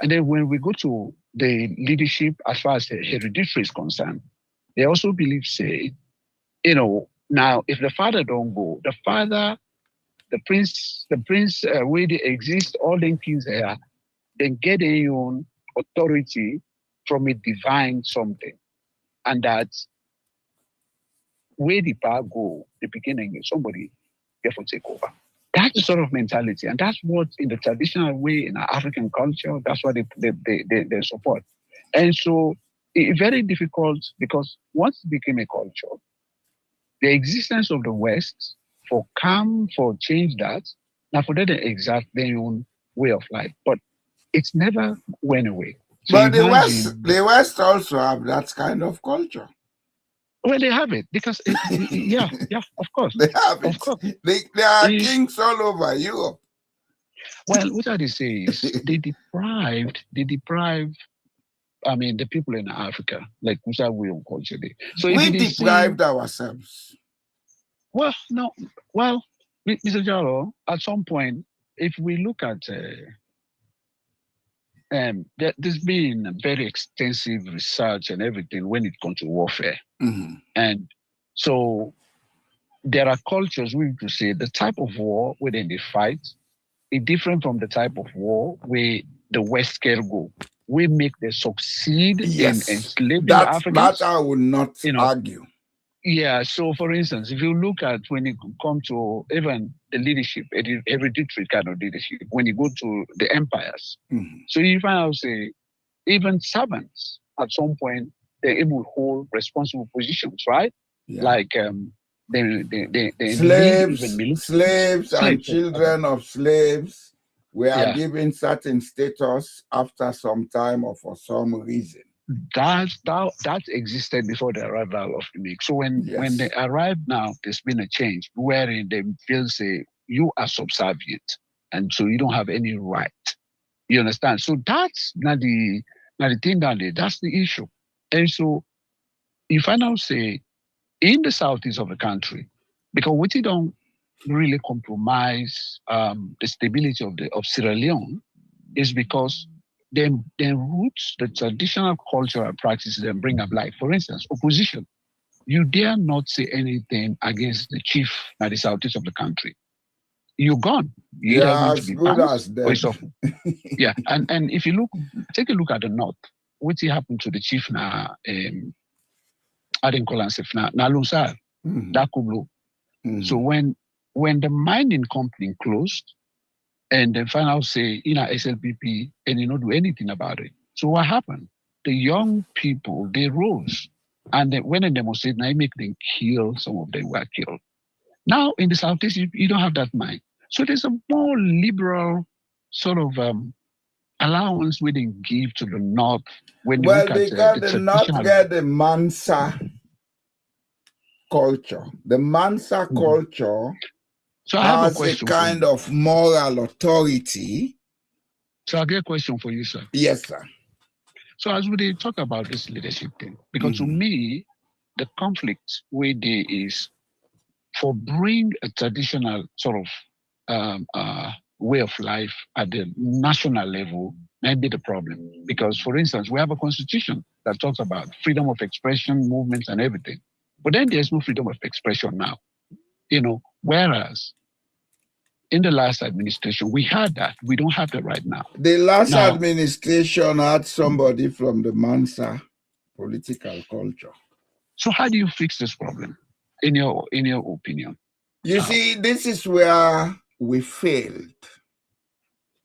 And then when we go to the leadership, as far as the hereditary is concerned, they also believe, say, you know, now if the father don't go, the father, the prince, where they exist, all the kings there, then get their own authority from a divine something. And that's where the power go, the beginning is somebody get to take over. That's the sort of mentality. And that's what in the traditional way in our African culture, that's what they support. And so it's very difficult because once it became a culture, the existence of the West for change that, now for them to exact their own way of life. But it's never went away. So but the West also have that kind of culture. Well, they have it because, yeah, of course. They have it. Of course. There are kings all over Europe. Well, what I say is they deprive, I mean, the people in Africa, like Musa William culture. So we deprived ourselves. Well, no. Well, Mr. Jalo, at some point, if we look at there's been very extensive research and everything when it comes to warfare. And so there are cultures we to say the type of war where they fight is different from the type of war where the West can go. We make them succeed in enslaving the Africans. That I would not argue. Yeah, so for instance, if you look at when it comes to even the leadership, hereditary kind of leadership, when you go to the empires, so you find out, say, even servants at some point, they're able to hold responsible positions, right? Yeah. Like slaves and children of slaves were given certain status after some time or for some reason. That existed before the arrival of the MiG. So when they arrive now, there's been a change wherein they feel say you are subservient, and so you don't have any right. You understand? So that's not the thing down there. That's the issue. And so you find out say in the southeast of the country, because what you don't really compromise the stability of Sierra Leone is because they roots the traditional cultural practices and bring up, like, for instance, opposition. You dare not say anything against the chief at the southeast of the country. You're gone. You're going to be banned. Yeah, and if you take a look at the north, what happened to the chief now? I didn't call himself now. Lunsar, Dakublo. So when the mining company closed, and then find out, say, SLPP, and you don't do anything about it. So what happened? The young people, they rose. And then when they demonstrate, now you make them kill, some of them were killed. Now in the Southeast, you don't have that mind. So there's a more liberal sort of allowance we didn't give to the North. When you look at the North get the Mansa culture. The Mansa culture so I have has a kind of moral authority. So I get a question for you, sir. Yes, sir. So as we talk about this leadership thing, because to me, the conflict where there is for bring a traditional sort of way of life at the national level might be the problem. Because, for instance, we have a constitution that talks about freedom of expression, movements, and everything. But then there's no freedom of expression now. Whereas in the last administration, we had that. We don't have that right now. The last administration had somebody from the Mansa political culture. So how do you fix this problem, in your opinion? You see, this is where we failed.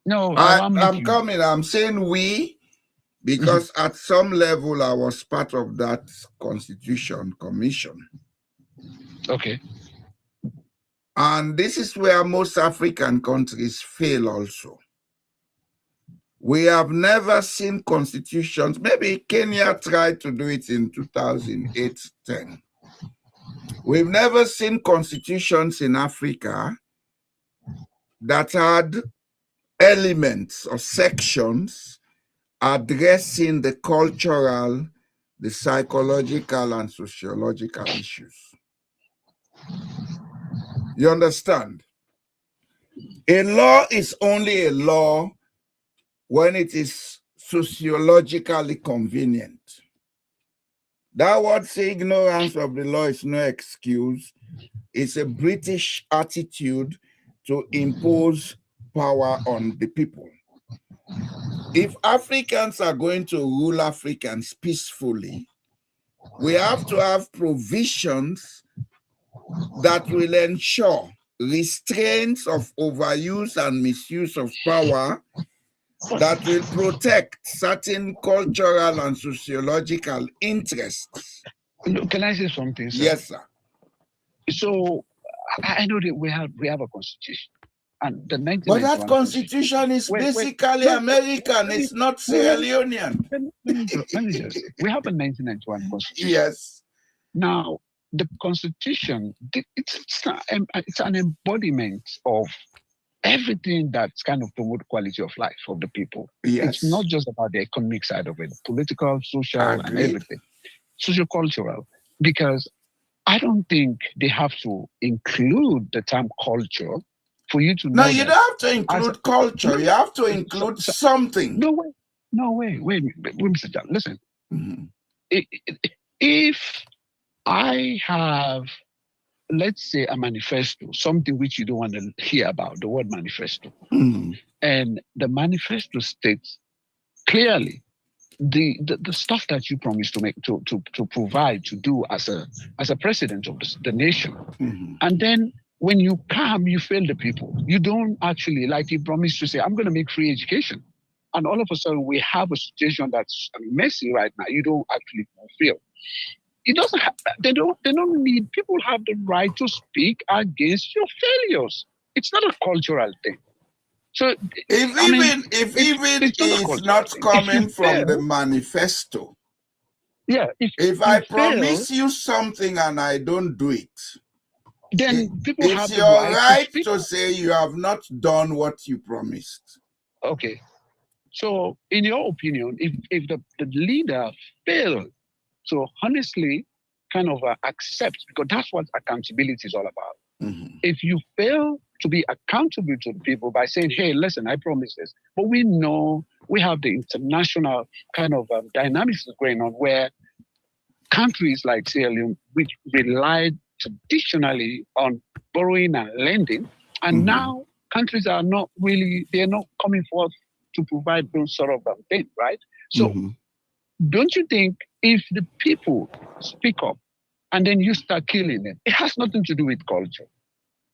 No, I'm saying we, because at some level I was part of that Constitution Commission. Okay. And this is where most African countries fail also. We have never seen constitutions. Maybe Kenya tried to do it in 2008-10. We've never seen constitutions in Africa that had elements or sections addressing the cultural, the psychological, and sociological issues. You understand? A law is only a law when it is sociologically convenient. That word say ignorance of the law is no excuse. It's a British attitude to impose power on the people. If Africans are going to rule Africans peacefully, we have to have provisions that will ensure restraints of overuse and misuse of power, that will protect certain cultural and sociological interests. Can I say something, sir? Yes, sir. So I know that we have a constitution, and the 1991 but that constitution is basically American. It's not Sierra Leonean. Let me just say, we have a 1991 constitution. Yes. Now, the constitution, it's an embodiment of everything that's kind of promote quality of life of the people. Yes. It's not just about the economic side of it, political, social, and everything. Socio-cultural. Because I don't think they have to include the term culture for you to know. No, you don't have to include culture. You have to include something. No way. Wait, Mr. John, listen. If I have, let's say, a manifesto, something which you don't want to hear about, the word manifesto. And the manifesto states clearly the stuff that you promised to make, to provide, to do as a president of the nation. And then when you come, you fail the people. You don't actually, like you promised to say, I'm going to make free education. And all of a sudden we have a situation that's messy right now. You don't actually fulfill. It doesn't have, they don't need, people have the right to speak against your failures. It's not a cultural thing. So if it's not coming from the manifesto. Yeah. If I promise you something and I don't do it, then people have it's your right to say you have not done what you promised. Okay. So in your opinion, if the leader failed, so honestly, kind of accept, because that's what accountability is all about. If you fail to be accountable to the people by saying, hey, listen, I promise this. But we know we have the international kind of dynamics going on where countries like Sierra Leone, which relied traditionally on borrowing and lending, and now countries are not really, they're not coming forth to provide those sort of things, right? So don't you think if the people speak up and then you start killing them, it has nothing to do with culture.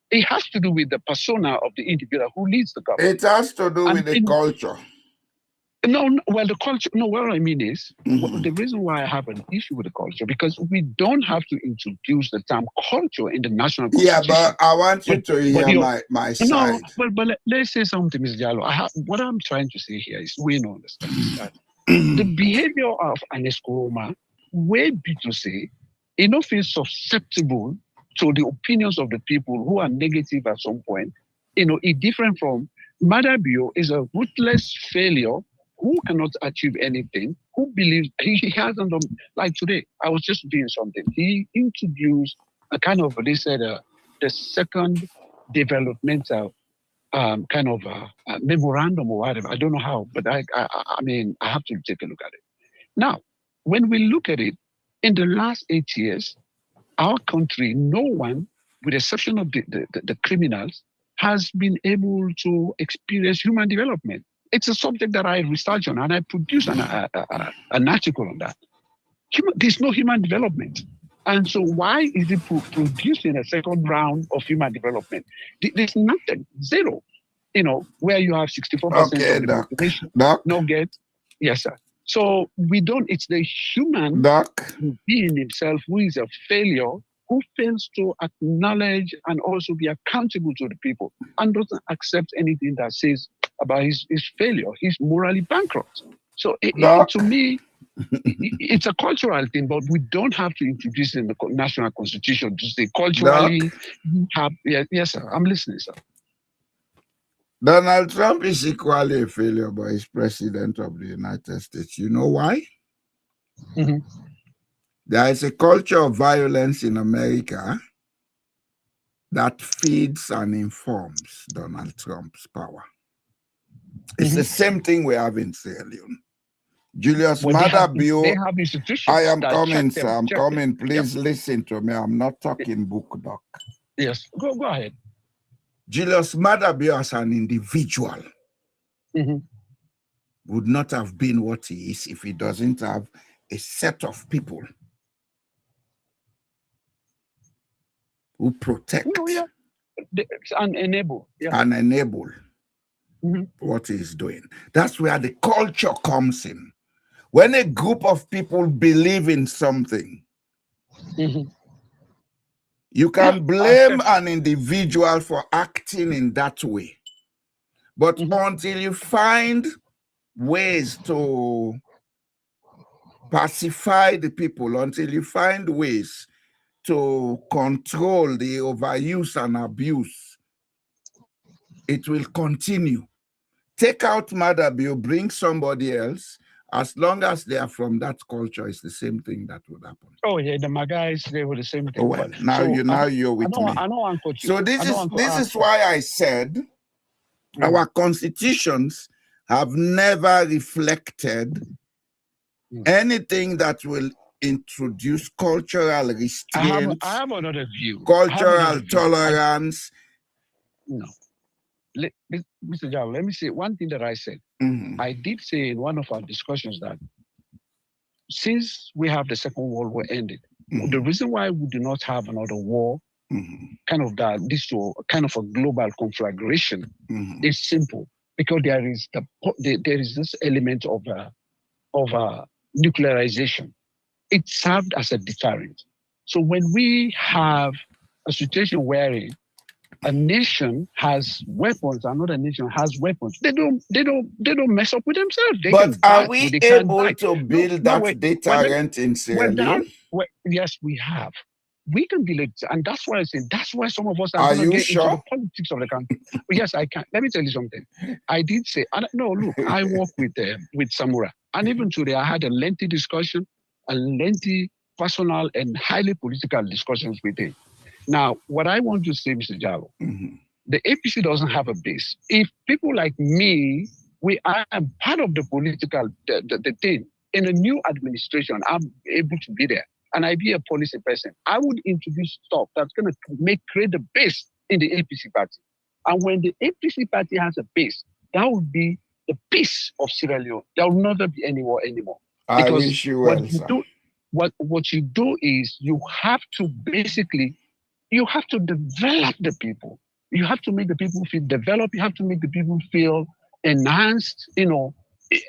It has to do with the persona of the individual who leads the government. It has to do with the culture. No, well, the culture, no, what I mean is, the reason why I have an issue with the culture, because we don't have to introduce the term culture in the national constitution. Yeah, but I want you to hear my side. No, but let's say something, Ms. Diallo. What I'm trying to say here is, we don't understand that the behavior of an Eskoroma way be to say, enough is susceptible to the opinions of the people who are negative at some point. It different from Madabio is a ruthless failure who cannot achieve anything, who believes he hasn't done, like today, I was just doing something. He introduced a kind of, they said, the second developmental kind of memorandum or whatever. I don't know how, but I mean, I have to take a look at it. Now, when we look at it, in the last 8 years, our country, no one, with the exception of the criminals, has been able to experience human development. It's a subject that I research on, and I produce an article on that. There's no human development. And so why is it producing a second round of human development? There's nothing, zero, where you have 64% of the population. Doc. Yes, sir. So we don't, it's the human being himself who is a failure, who fails to acknowledge and also be accountable to the people and doesn't accept anything that says about his failure. He's morally bankrupt. So to me, it's a cultural thing, but we don't have to introduce it in the national constitution to say culturally. Yes, sir. I'm listening, sir. Donald Trump is equally a failure, but he's president of the United States. You know why? Mm-hmm. There is a culture of violence in America that feeds and informs Donald Trump's power. It's the same thing we have in Sierra Leone. Julius Maada Bio. They have institutions. I am coming, sir. I'm coming. Please listen to me. I'm not talking book, Doc. Yes, go ahead. Julius Maada Bio as an individual would not have been what he is if he doesn't have a set of people who protect and enable, what he's doing. That's where the culture comes in. When a group of people believe in something, you can blame an individual for acting in that way. But until you find ways to pacify the people, until you find ways to control the overuse and abuse, it will continue. Take out Maada Bio, bring somebody else. As long as they are from that culture, it's the same thing that would happen. Oh yeah, the Magais, they were the same thing. Oh, well, you're with me. So this is why I said our constitutions have never reflected anything that will introduce cultural restraint. I have another view. Cultural tolerance. No. Mr. Jao, let me say one thing that I said. I did say in one of our discussions that since we have the Second World War ended, the reason why we do not have another war, kind of that this to kind of a global conflagration, is simple, because there is this element of nuclearization. It served as a deterrent. So when we have a situation wherein a nation has weapons, another nation has weapons, they don't mess up with themselves. But are we able to build that deterrent in Sierra Leone? Yes, we have. We can build it, and that's why I say that's why some of us are going to get into the politics of the country. Yes, I can. Let me tell you something. I did say, no, look, I work with Samura, and even today I had a lengthy discussion, a lengthy personal and highly political discussions with him. Now, what I want to say, Mr. Jalo, the APC doesn't have a base. If people like me, I am part of the political the thing in a new administration, I'm able to be there, and I be a policy person. I would introduce stuff that's going to create the base in the APC party. And when the APC party has a base, that would be the peace of Sierra Leone. There will never be any war anymore. I wish you well, sir. What you do is you have to develop the people. You have to make the people feel developed. You have to make the people feel enhanced,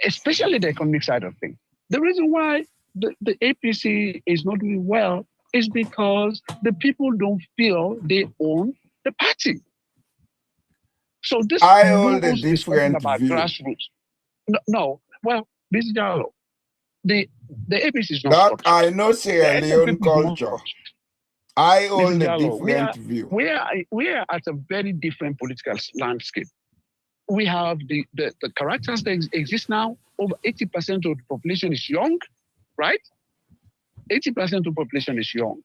especially the economic side of things. The reason why the APC is not doing well is because the people don't feel they own the party. So this I hold a different about view. Grassroots. No, well, Mr. Jallo, the APC is not. I know Sierra Leone culture. I hold a different view. We are at a very different political landscape. We have the characters that exist now. Over 80% of the population is young, right? 80% of the population is young.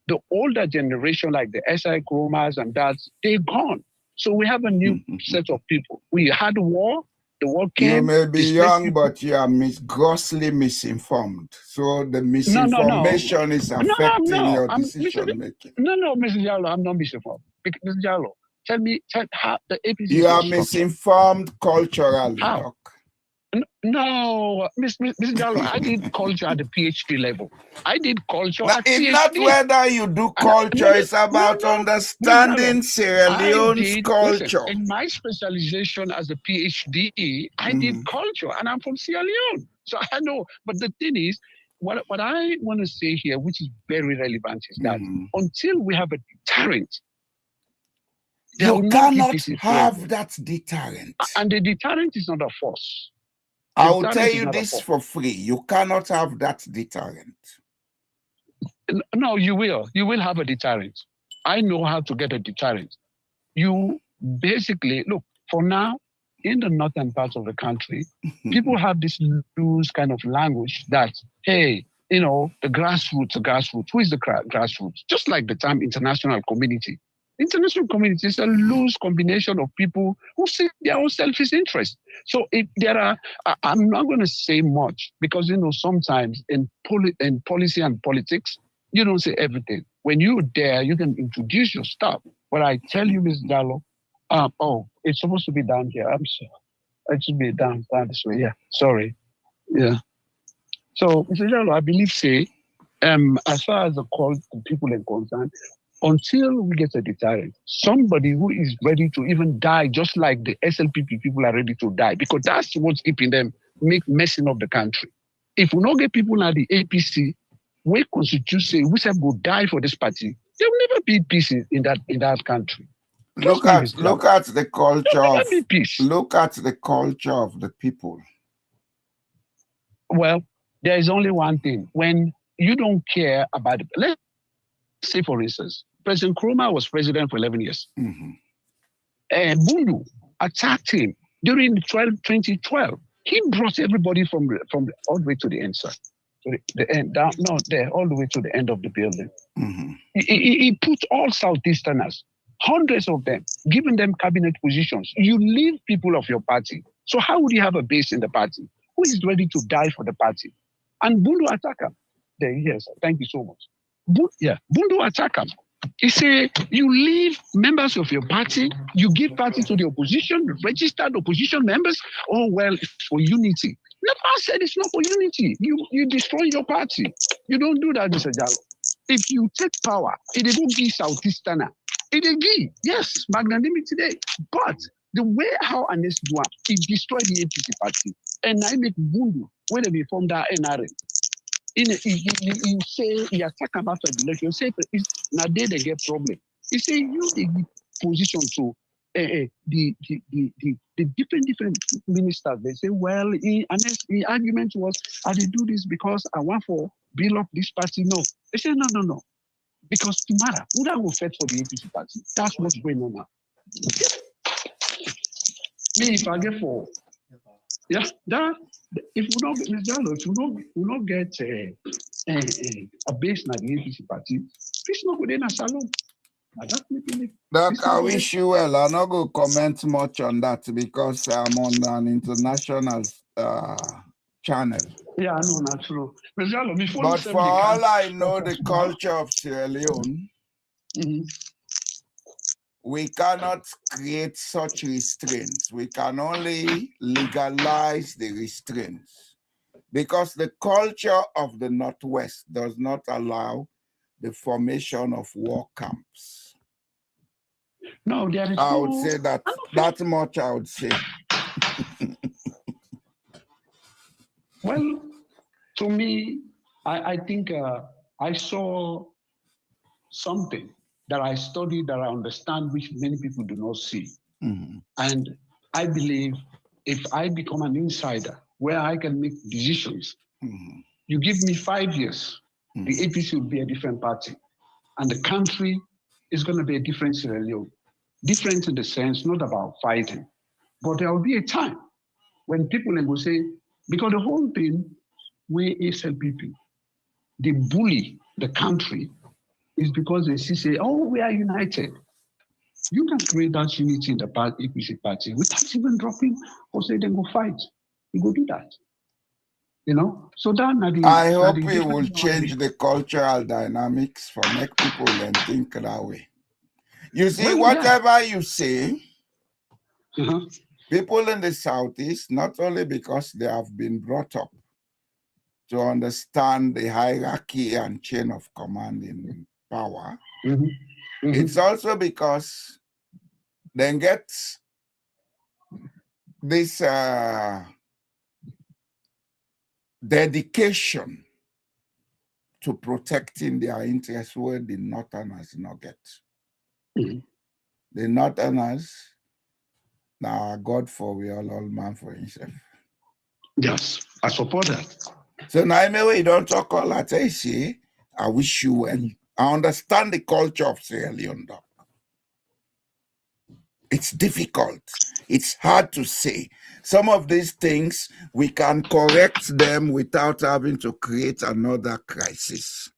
The older generation, like the SI Chromas and that, they're gone. So we have a new set of people. We had war. The war came. You may be young, but you are grossly misinformed. So the misinformation is affecting your decision making. No, Mr. Jallo, I'm not misinformed. Mr. Jallo, tell me how the APC. You are misinformed culturally, how? Doc. No, Mr. Jallo, I did culture at the PhD level. I did culture at it's PhD. Not whether you do culture, it's about understanding Sierra Leone's culture. Listen, in my specialization as a PhD, I did culture, and I'm from Sierra Leone. So I know, but the thing is, what I want to say here, which is very relevant, is that until we have a deterrent, you cannot have that deterrent. And the deterrent is not a force. I will tell you this for free. You cannot have that deterrent. No, you will. You will have a deterrent. I know how to get a deterrent. You basically, look, for now, in the northern parts of the country, people have this loose kind of language that, hey, the grassroots. Who is the grassroots? Just like the term international community. International community is a loose combination of people who see their own selfish interest. So if there are, I'm not going to say much because, sometimes in policy and politics, you don't say everything. When you're there, you can introduce your stuff. But I tell you, Ms. Jallo, it's supposed to be down here. I'm sorry. It should be down this way. Yeah, sorry. Yeah. So, Mr. Jallo, I believe, as far as the call to people are concerned, until we get a deterrent, somebody who is ready to even die, just like the SLPP people are ready to die, because that's what's keeping them messing up the country. If we don't get people at the APC, we constitution, we say go die for this party, there will never be peace in that country. Look at the culture. Look at the culture of the people. Well, there is only one thing: when you don't care about it. Let's say, for instance, President Nkrumah was president for 11 years. Bundu attacked him during 2012. He brought everybody from all the way to the end, sir. To the end, down, no, there, all the way to the end of the building. He put all Southeasterners, hundreds of them, giving them cabinet positions. You leave people of your party. So how would you have a base in the party? Who is ready to die for the party? And Bundu attacked him. Yes, thank you so much. Bundu attacked him. He said, you leave members of your party, you give party to the opposition, registered opposition members. Oh, well, it's for unity. Never said it's not for unity. You destroy your party. You don't do that, Mr. Jallo. If you take power, it will give Southeasterner. It will give, yes, magnanimity today. But the way how Anes do it destroyed the APC party. And I make Bundu when they formed that NRA. He say he attack about the election. Say now they get problem. He say you they give position to the different ministers. They say, well, the argument was I did do this because I want for build up this party. No, they say no. Because tomorrow, who that will fight for the APC party? That's what's going on now. Me, if I get for that. If we don't get a base na the APC party, peace not within a salon. Doc, I wish you well. I'm not going to comment much on that because I'm on an international channel. Yeah, I know, not true. But for all I know, the culture of Sierra Leone, we cannot create such restraints. We can only legalize the restraints because the culture of the Northwest does not allow the formation of war camps. No, there is I would say that much I would say. Well, to me, I think I saw something that I studied, that I understand, which many people do not see. And I believe if I become an insider where I can make decisions, you give me 5 years, the APC will be a different party. And the country is going to be a different Sierra Leone. Different in the sense, not about fighting. But there will be a time when people will say, because the whole thing, we SLPP, they bully the country is because they say, oh, we are united. You can create that unity in the APC party without even dropping or say then go fight. You go do that. You know? So that I hope we will change the cultural dynamics for make people and think that way. You see, whatever you say, people in the Southeast, not only because they have been brought up to understand the hierarchy and chain of command in power, it's also because they get this dedication to protecting their interests where the Northerners not get. The Northerners, now God for we all man for himself. Yes, I support that. So now maybe you don't talk all that. I say, I wish you well. I understand the culture of Sierra Leone. It's difficult. It's hard to say. Some of these things, we can correct them without having to create another crisis.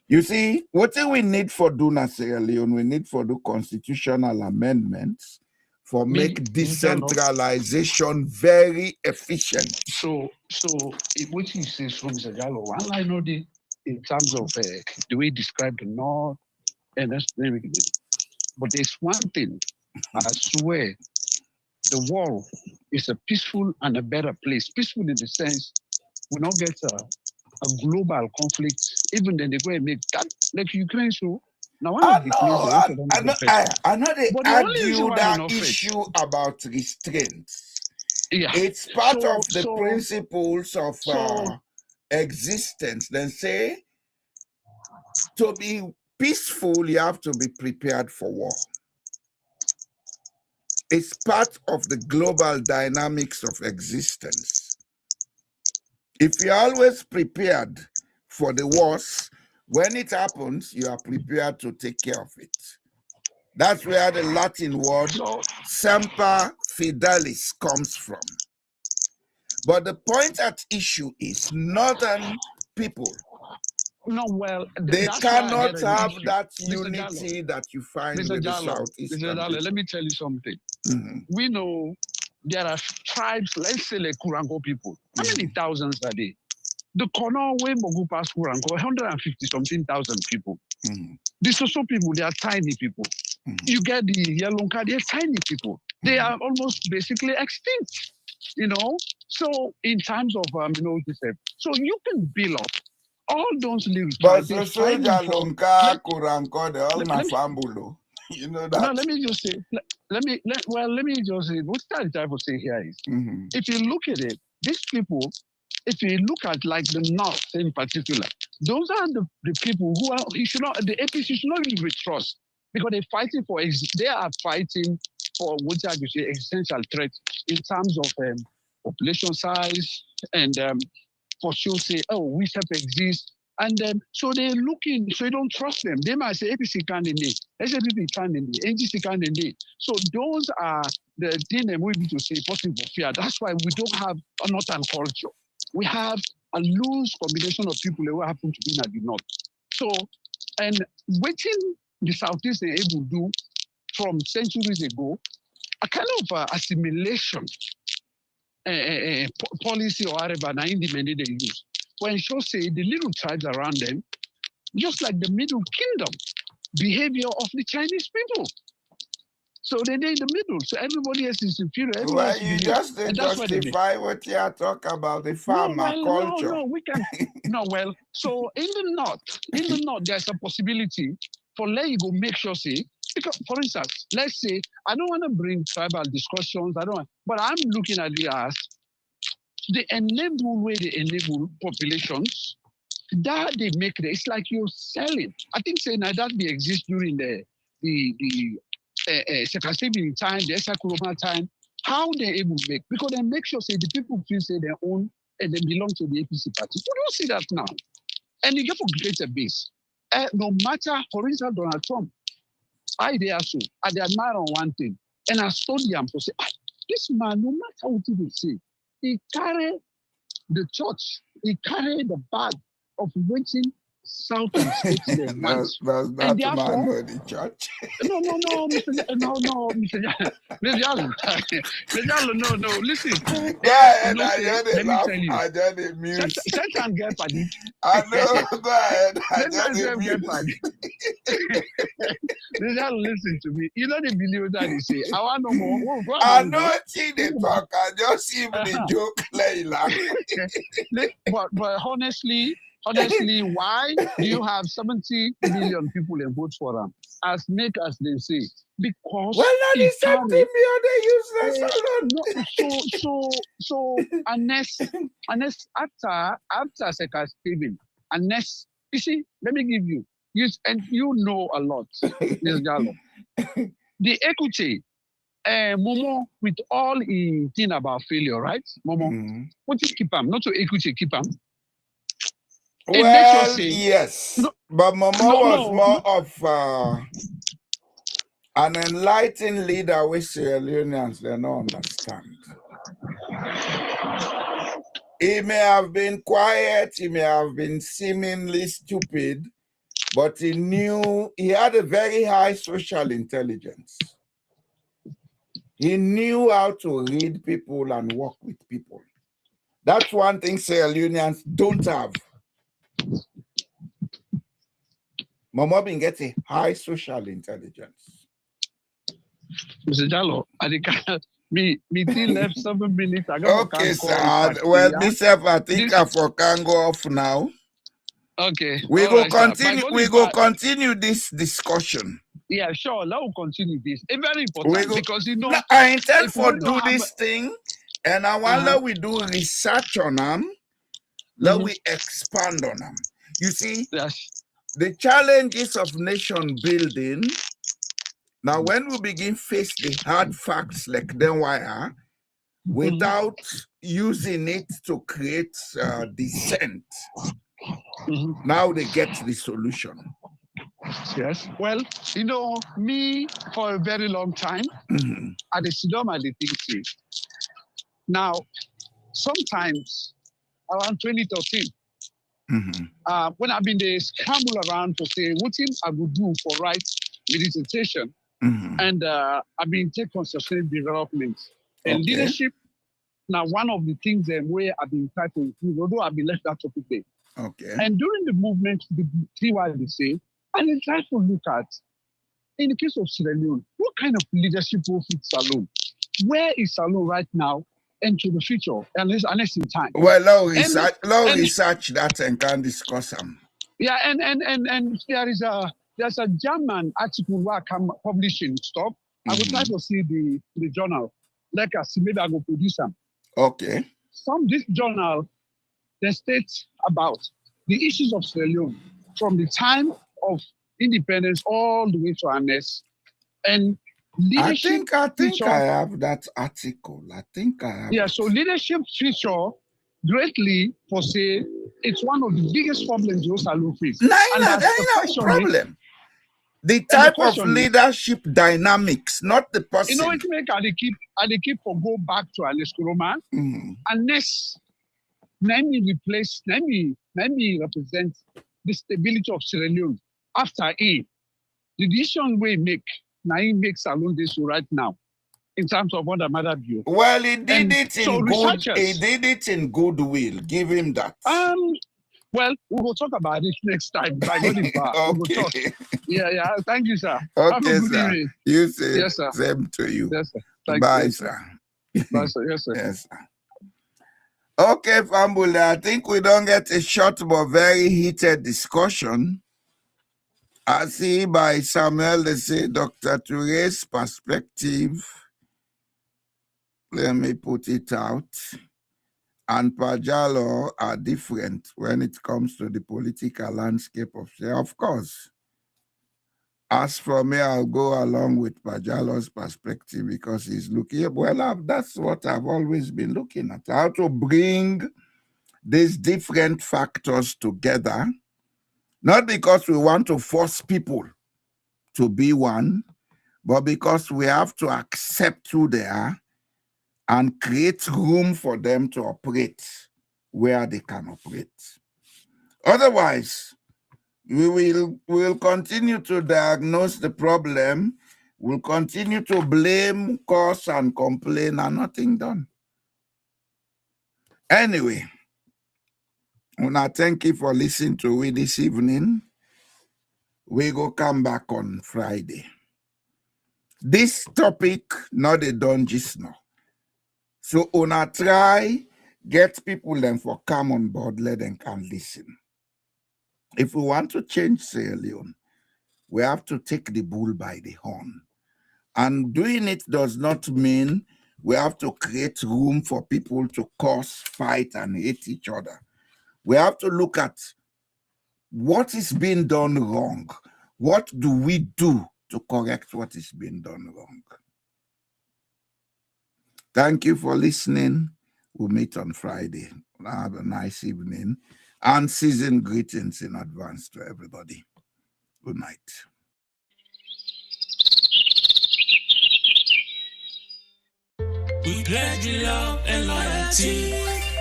You see, what do we need for do na Sierra Leone? We need for do constitutional amendments for make decentralization very efficient. So what you say from Zagalo, and I know in terms of the way you describe the North, and that's very good. But there's one thing, I swear, the world is a peaceful and a better place. Peaceful in the sense we not get a global conflict, even then they go and make that like Ukraine. So now I know they argue that issue about restraint. Yeah. It's part of the principles of existence. Then say, to be peaceful, you have to be prepared for war. It's part of the global dynamics of existence. If you're always prepared for the worst, when it happens, you are prepared to take care of it. That's where the Latin word semper fidelis comes from. But the point at issue is northern people. No, well, they cannot have that unity that you find with the Southeast. Let me tell you something. We know there are tribes, let's say like Kurango people. How many thousands are they? The Kono way Mogu pass Kurango, 150 something thousand people. The Soso people, they are tiny people. You get the Yalonka, they're tiny people. They are almost basically extinct, you know. So in terms of so you can build up all those little tribes. But so Yalonka, Kurango, they all na fambulo. You know that. No, let me just say. Let me just say. What I try to say here is, if you look at it, these people, if you look at like the North in particular, those are the people who are the APC should not really trust because they're fighting for what I would say existential threat in terms of population size and for sure say, oh, we self-exist. And so they're looking, so you don't trust them. They might say APC candidate, SLP candidate, NGC candidate. So those are the things that we need to say possible fear. That's why we don't have a northern culture. We have a loose combination of people who happen to be in the north. So, and waiting the Southeast are able to do from centuries ago, a kind of assimilation policy or whatever, they use. When you say the little tribes around them, just like the Middle Kingdom behavior of the Chinese people. So they're in the middle. So everybody else is inferior. Well, you just justify what you are talking about, the Faama culture. No, we can. No, well, so in the north, there's a possibility for let you go make sure, say, because, for instance, let's say, I don't want to bring tribal discussions, but I'm looking at it as the enable way they enable populations that they make it. It's like you're selling. I think saying that they exist during the Sekasibi time, the Esakuroma time. How they're able to make, because they make sure say the people feel say their own and they belong to the APC party. We don't see that now, and you get to create a base. No matter, for instance, Donald Trump, I admire on one thing, and I study him to say, this man, no matter what he will say, he carry the church, he carry the bag of waiting south and speak to them once. Does And that man therefore, know the church? no, Mr. Mr. Mr. Jallo, Mr. Jallo, no, listen. Go ahead, No, I say, just let me laugh, tell you. I just amuse. Set and get party. I know, go ahead, I Let just myself get amuse. party. Mr. Jallo, listen to me. You know the believe that they say, I want no more. Oh, go I and know see the talk, I just see the joke, Leila. But honestly, why do you have 70 million people and vote for them? As make as they say, because Well, not the same thing, they useless alone. so unless after second Stephen, unless you see, let me give you and you know a lot, Ms. Gallo. The equity, Momo with all he thing about failure, right? Momo, what is keep him? Not to equity keep him. Well, yes, no, but Momo was more of an enlightened leader which Sierra Leoneans they don't understand. He may have been quiet, he may have been seemingly stupid, but he knew he had a very high social intelligence. He knew how to read people and work with people. That's one thing Sierra Leoneans don't have. Momobin gets a high social intelligence. Mr. Jallo, I think me still left 7 minutes. Okay, sir. Well, myself, I think I can go off now. Okay. We go continue. We go continue this discussion. Yeah, sure. Let us continue this. It's very important because you know. No, I intend for do this thing, and I want that we do research on them. Let we expand on them. You see, the challenges of nation building. Now, when we begin face the hard facts like then why without using it to create dissent, now they get the solution. Yes. Well, you know, me for a very long time, at the Sidom at the think. Now, sometimes around 2013, when I've been there scramble around to say what things I would do for right meditation, and I've been taking sustainable development and leadership. Now, one of the things where I've been trying to improve, although I've been left that topic there. Okay. And during the movement, see what they say, and I try to look at, in the case of Sierra Leone, what kind of leadership will fit Salone? Where is Salone right now and to the future, unless in time? Well, now research that and can discuss them. Yeah, and there's a German article where I can publish in stuff. I will try to see the journal. Like I see, maybe I will produce them. Okay. This journal, they state about the issues of Sierra Leone from the time of independence all the way to harness. And leadership. I think I have that article. I think I have. Yeah, so leadership feature greatly for say it's one of the biggest problems you also face. No problem. The type of leadership dynamics, not the person. You know, it make I keep for go back to Aleskuroma. Unless let me represent the stability of Sierra Leone after the decision we make now he makes Salone this right now in terms of what the matter view. Well, he did it in good. He did it in goodwill. Give him that. Well, we will talk about it next time. By okay. We will talk. Yeah. Thank you, sir. Okay, sir. Evening. You say yes, sir. Same to you. Yes, sir. Bye, you, sir. Bye, sir. Yes, sir. Yes, sir. Okay, Fambule, I think we don't get a short but very heated discussion. I see by Samuel, they say Dr. Touré's perspective. Let me put it out. And Pajalo are different when it comes to the political landscape of Sierra. Of course, as for me, I'll go along with Pajalo's perspective because he's looking, well, that's what I've always been looking at, how to bring these different factors together, not because we want to force people to be one, but because we have to accept who they are and create room for them to operate where they can operate. Otherwise, we'll continue to diagnose the problem. We'll continue to blame, curse, and complain, and nothing done. Anyway, Una, thank you for listening to me this evening. We go come back on Friday. This topic, not a done just now. So Una try, get people then for come on board, let them can listen. If we want to change Sierra Leone, we have to take the bull by the horn. And doing it does not mean we have to create room for people to curse, fight, and hate each other. We have to look at what is being done wrong. What do we do to correct what is being done wrong? Thank you for listening. We'll meet on Friday. Have a nice evening and season greetings in advance to everybody. Good night. We pledge love and loyalty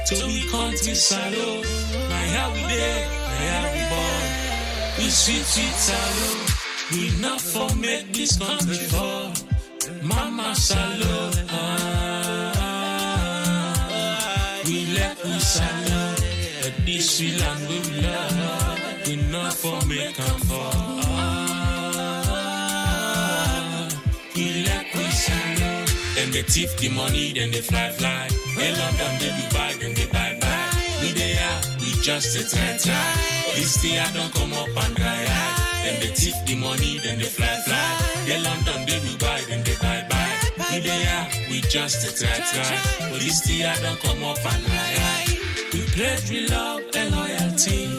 to be country salo. My how we there, my how we born. We sweet salo. We not for make this country fall. Mama salo. We let we salo. But this sweet land we love. We not for make them fall. We let we salo. Then they thief the money, then they fly. They London, they Dubai, then they buy. We there, we just a try. This year don't come up and dry. Then they thief the money, then they fly. They London, they Dubai, then they buy. We there, we just a try. But this year don't come up and dry. We pledge we love and loyalty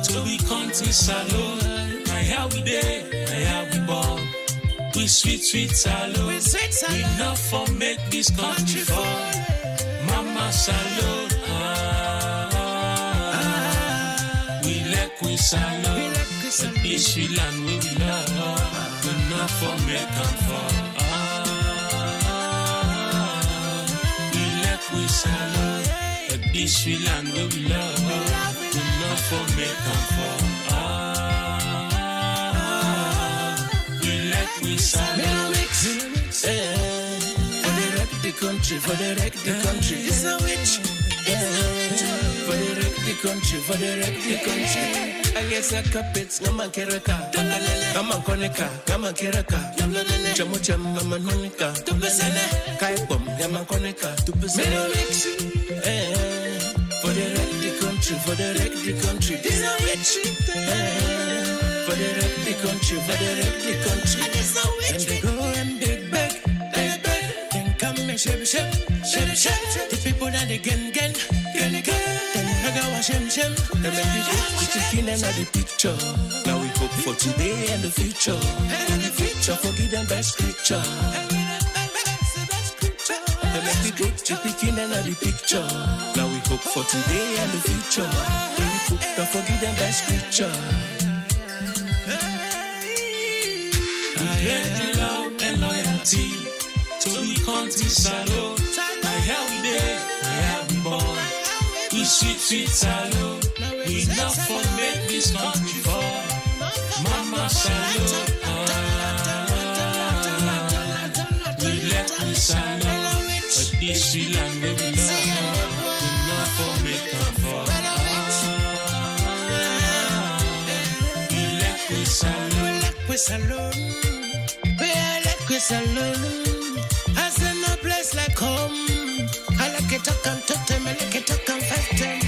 to be country salo. My how we there, my how we born. We sweet salo. We not for make this country fall. Mama salo. We let we salo. But this sweet land we love. We not for make them fall. We let we salo. But this sweet land we love. We not for make them fall. We Civic, for the wreck the country, for the wreck the country. It's a witch. For the wreck the country, for the wreck the country. I guess I capits, Naman Keraka, Naman Koneka, Naman Keraka, Chamucham, Naman Honika, Kaipom, Naman Koneka, Civic, for the wreck the country, for the wreck the country. It's a witch. For the wreck the country, for the wreck the country. And they go and they beg. Then come and shake. The people that they gen. Then hug our shem. They make the chicken and the picture. Now we hope for today and the future. And the future, forgive them best scripture. They make the chicken and the picture. Now we hope for today and the future. We hope to forgive them best scripture. We pledge love and loyalty to the country salo. My how we there, my how we born. We sweet salo. We not for make this country fall. Mama salo. We let we salo. But this sweet land we love. We not for make them fall. We let we salo. We like we alone. I say no place like home. I like it talk and talk them, I like it talk and fight them.